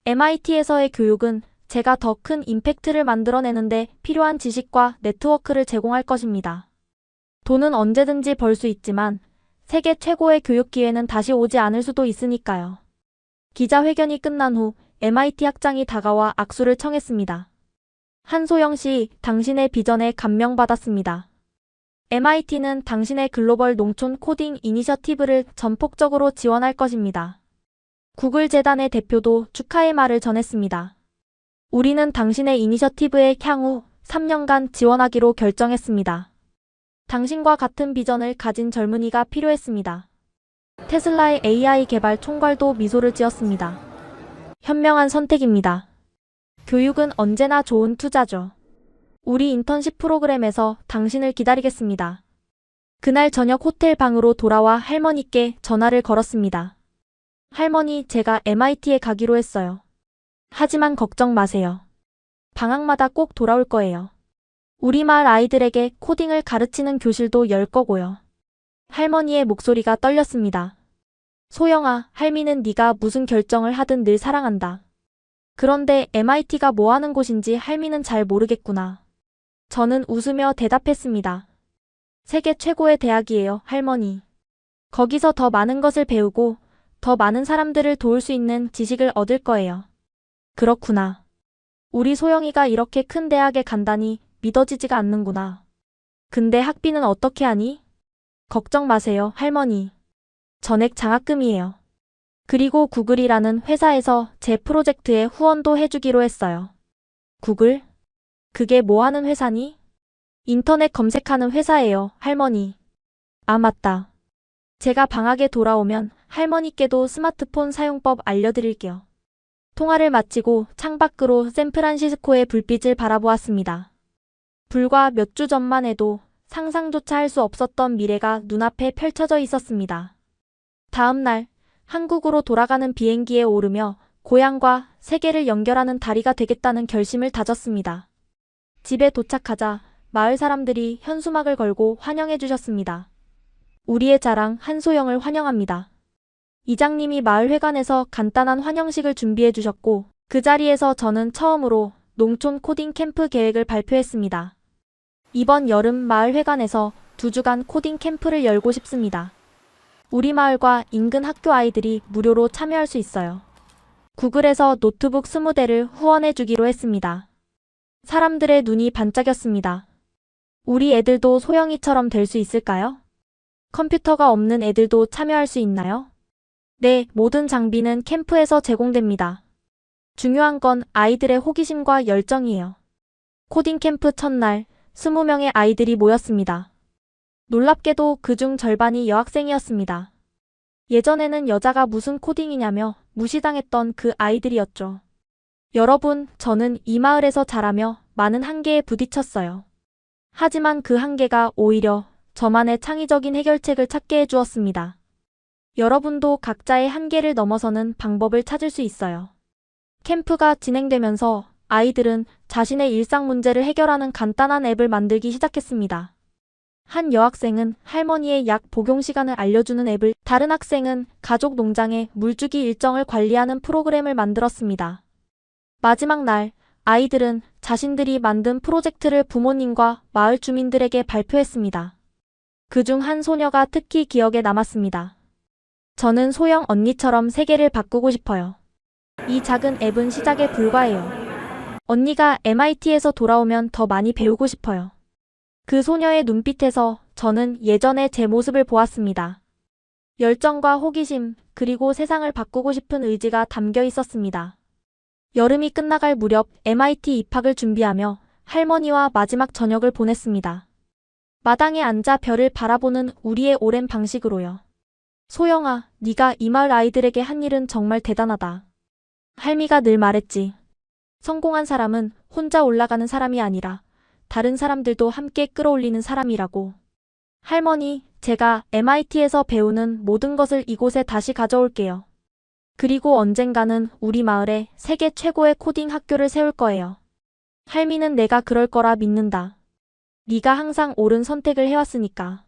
MIT에서의 교육은 제가 더 큰 임팩트를 만들어내는데 필요한 지식과 네트워크를 제공할 것입니다. 돈은 언제든지 벌 수 있지만 세계 최고의 교육 기회는 다시 오지 않을 수도 있으니까요. 기자회견이 끝난 후 MIT 학장이 다가와 악수를 청했습니다. 한소영 씨, 당신의 비전에 감명받았습니다. MIT는 당신의 글로벌 농촌 코딩 이니셔티브를 전폭적으로 지원할 것입니다. 구글 재단의 대표도 축하의 말을 전했습니다. 우리는 당신의 이니셔티브에 향후 3년간 지원하기로 결정했습니다. 당신과 같은 비전을 가진 젊은이가 필요했습니다. 테슬라의 AI 개발 총괄도 미소를 지었습니다. 현명한 선택입니다. 교육은 언제나 좋은 투자죠. 우리 인턴십 프로그램에서 당신을 기다리겠습니다. 그날 저녁 호텔 방으로 돌아와 할머니께 전화를 걸었습니다. 할머니, 제가 MIT에 가기로 했어요. 하지만 걱정 마세요. 방학마다 꼭 돌아올 거예요. 우리 마을 아이들에게 코딩을 가르치는 교실도 열 거고요. 할머니의 목소리가 떨렸습니다. 소영아, 할미는 네가 무슨 결정을 하든 늘 사랑한다. 그런데 MIT가 뭐 하는 곳인지 할미는 잘 모르겠구나. 저는 웃으며 대답했습니다. 세계 최고의 대학이에요, 할머니. 거기서 더 많은 것을 배우고 더 많은 사람들을 도울 수 있는 지식을 얻을 거예요. 그렇구나. 우리 소영이가 이렇게 큰 대학에 간다니 믿어지지가 않는구나. 근데 학비는 어떻게 하니? 걱정 마세요, 할머니. 전액 장학금이에요. 그리고 구글이라는 회사에서 제 프로젝트에 후원도 해주기로 했어요. 구글? 그게 뭐 하는 회사니? 인터넷 검색하는 회사예요, 할머니. 아, 맞다. 제가 방학에 돌아오면 할머니께도 스마트폰 사용법 알려드릴게요. 통화를 마치고 창밖으로 샌프란시스코의 불빛을 바라보았습니다. 불과 몇 주 전만 해도 상상조차 할 수 없었던 미래가 눈앞에 펼쳐져 있었습니다. 다음 날, 한국으로 돌아가는 비행기에 오르며 고향과 세계를 연결하는 다리가 되겠다는 결심을 다졌습니다. 집에 도착하자 마을 사람들이 현수막을 걸고 환영해 주셨습니다. 우리의 자랑 한소영을 환영합니다. 이장님이 마을 회관에서 간단한 환영식을 준비해 주셨고 그 자리에서 저는 처음으로 농촌 코딩 캠프 계획을 발표했습니다. 이번 여름 마을 회관에서 2주간 코딩 캠프를 열고 싶습니다. 우리 마을과 인근 학교 아이들이 무료로 참여할 수 있어요. 구글에서 노트북 20대를 후원해 주기로 했습니다. 사람들의 눈이 반짝였습니다. 우리 애들도 소영이처럼 될 수 있을까요? 컴퓨터가 없는 애들도 참여할 수 있나요? 네, 모든 장비는 캠프에서 제공됩니다. 중요한 건 아이들의 호기심과 열정이에요. 코딩 캠프 첫날, 20명의 아이들이 모였습니다. 놀랍게도 그중 절반이 여학생이었습니다. 예전에는 여자가 무슨 코딩이냐며 무시당했던 그 아이들이었죠. 여러분, 저는 이 마을에서 자라며 많은 한계에 부딪혔어요. 하지만 그 한계가 오히려 저만의 창의적인 해결책을 찾게 해주었습니다. 여러분도 각자의 한계를 넘어서는 방법을 찾을 수 있어요. 캠프가 진행되면서 아이들은 자신의 일상 문제를 해결하는 간단한 앱을 만들기 시작했습니다. 한 여학생은 할머니의 약 복용 시간을 알려주는 앱을, 다른 학생은 가족 농장의 물주기 일정을 관리하는 프로그램을 만들었습니다. 마지막 날, 아이들은 자신들이 만든 프로젝트를 부모님과 마을 주민들에게 발표했습니다. 그중 한 소녀가 특히 기억에 남았습니다. 저는 소영 언니처럼 세계를 바꾸고 싶어요. 이 작은 앱은 시작에 불과해요. 언니가 MIT에서 돌아오면 더 많이 배우고 싶어요. 그 소녀의 눈빛에서 저는 예전의 제 모습을 보았습니다. 열정과 호기심, 그리고 세상을 바꾸고 싶은 의지가 담겨 있었습니다. 여름이 끝나갈 무렵 MIT 입학을 준비하며 할머니와 마지막 저녁을 보냈습니다. 마당에 앉아 별을 바라보는 우리의 오랜 방식으로요. 소영아, 네가 이 마을 아이들에게 한 일은 정말 대단하다. 할미가 늘 말했지. 성공한 사람은 혼자 올라가는 사람이 아니라 다른 사람들도 함께 끌어올리는 사람이라고. 할머니, 제가 MIT에서 배우는 모든 것을 이곳에 다시 가져올게요. 그리고 언젠가는 우리 마을에 세계 최고의 코딩 학교를 세울 거예요. 할미는 내가 그럴 거라 믿는다. 네가 항상 옳은 선택을 해왔으니까.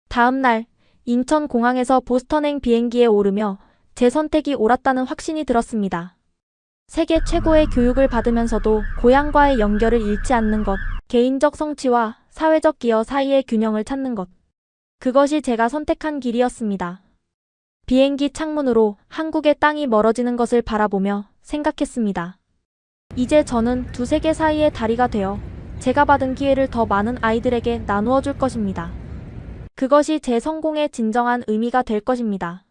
다음 날, 인천공항에서 보스턴행 비행기에 오르며 제 선택이 옳았다는 확신이 들었습니다. 세계 최고의 교육을 받으면서도 고향과의 연결을 잃지 않는 것, 개인적 성취와 사회적 기여 사이의 균형을 찾는 것. 그것이 제가 선택한 길이었습니다. 비행기 창문으로 한국의 땅이 멀어지는 것을 바라보며 생각했습니다. 이제 저는 두 세계 사이의 다리가 되어 제가 받은 기회를 더 많은 아이들에게 나누어 줄 것입니다. 그것이 제 성공의 진정한 의미가 될 것입니다.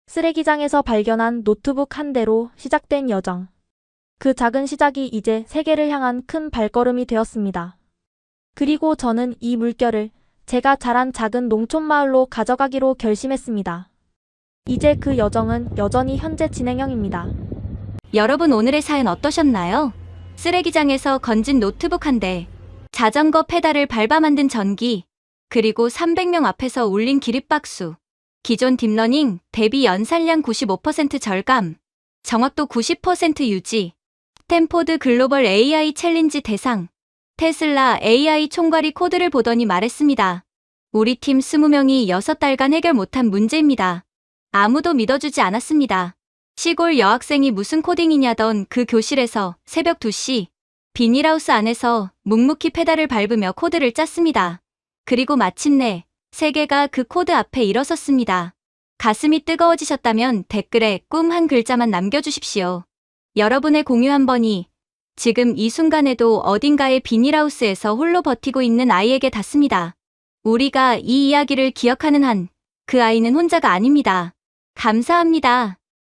쓰레기장에서 발견한 노트북 한 대로 시작된 여정. 그 작은 시작이 이제 세계를 향한 큰 발걸음이 되었습니다. 그리고 저는 이 물결을 제가 자란 작은 농촌 마을로 가져가기로 결심했습니다. 이제 그 여정은 여전히 현재 진행형입니다. 여러분 오늘의 사연 어떠셨나요? 쓰레기장에서 건진 노트북 한 대, 자전거 페달을 밟아 만든 전기, 그리고 300명 앞에서 울린 기립박수. 기존 딥러닝 대비 연산량 95% 절감, 정확도 90% 유지. 스탠포드 글로벌 AI 챌린지 대상. 테슬라 AI 총괄이 코드를 보더니 말했습니다. 우리 팀 20명이 6달간 해결 못한 문제입니다. 아무도 믿어주지 않았습니다. 시골 여학생이 무슨 코딩이냐던 그 교실에서 새벽 2시 비닐하우스 안에서 묵묵히 페달을 밟으며 코드를 짰습니다. 그리고 마침내 세계가 그 코드 앞에 일어섰습니다. 가슴이 뜨거워지셨다면 댓글에 꿈 한 글자만 남겨주십시오. 여러분의 공유 한 번이 지금 이 순간에도 어딘가의 비닐하우스에서 홀로 버티고 있는 아이에게 닿습니다. 우리가 이 이야기를 기억하는 한 그 아이는 혼자가 아닙니다. 감사합니다.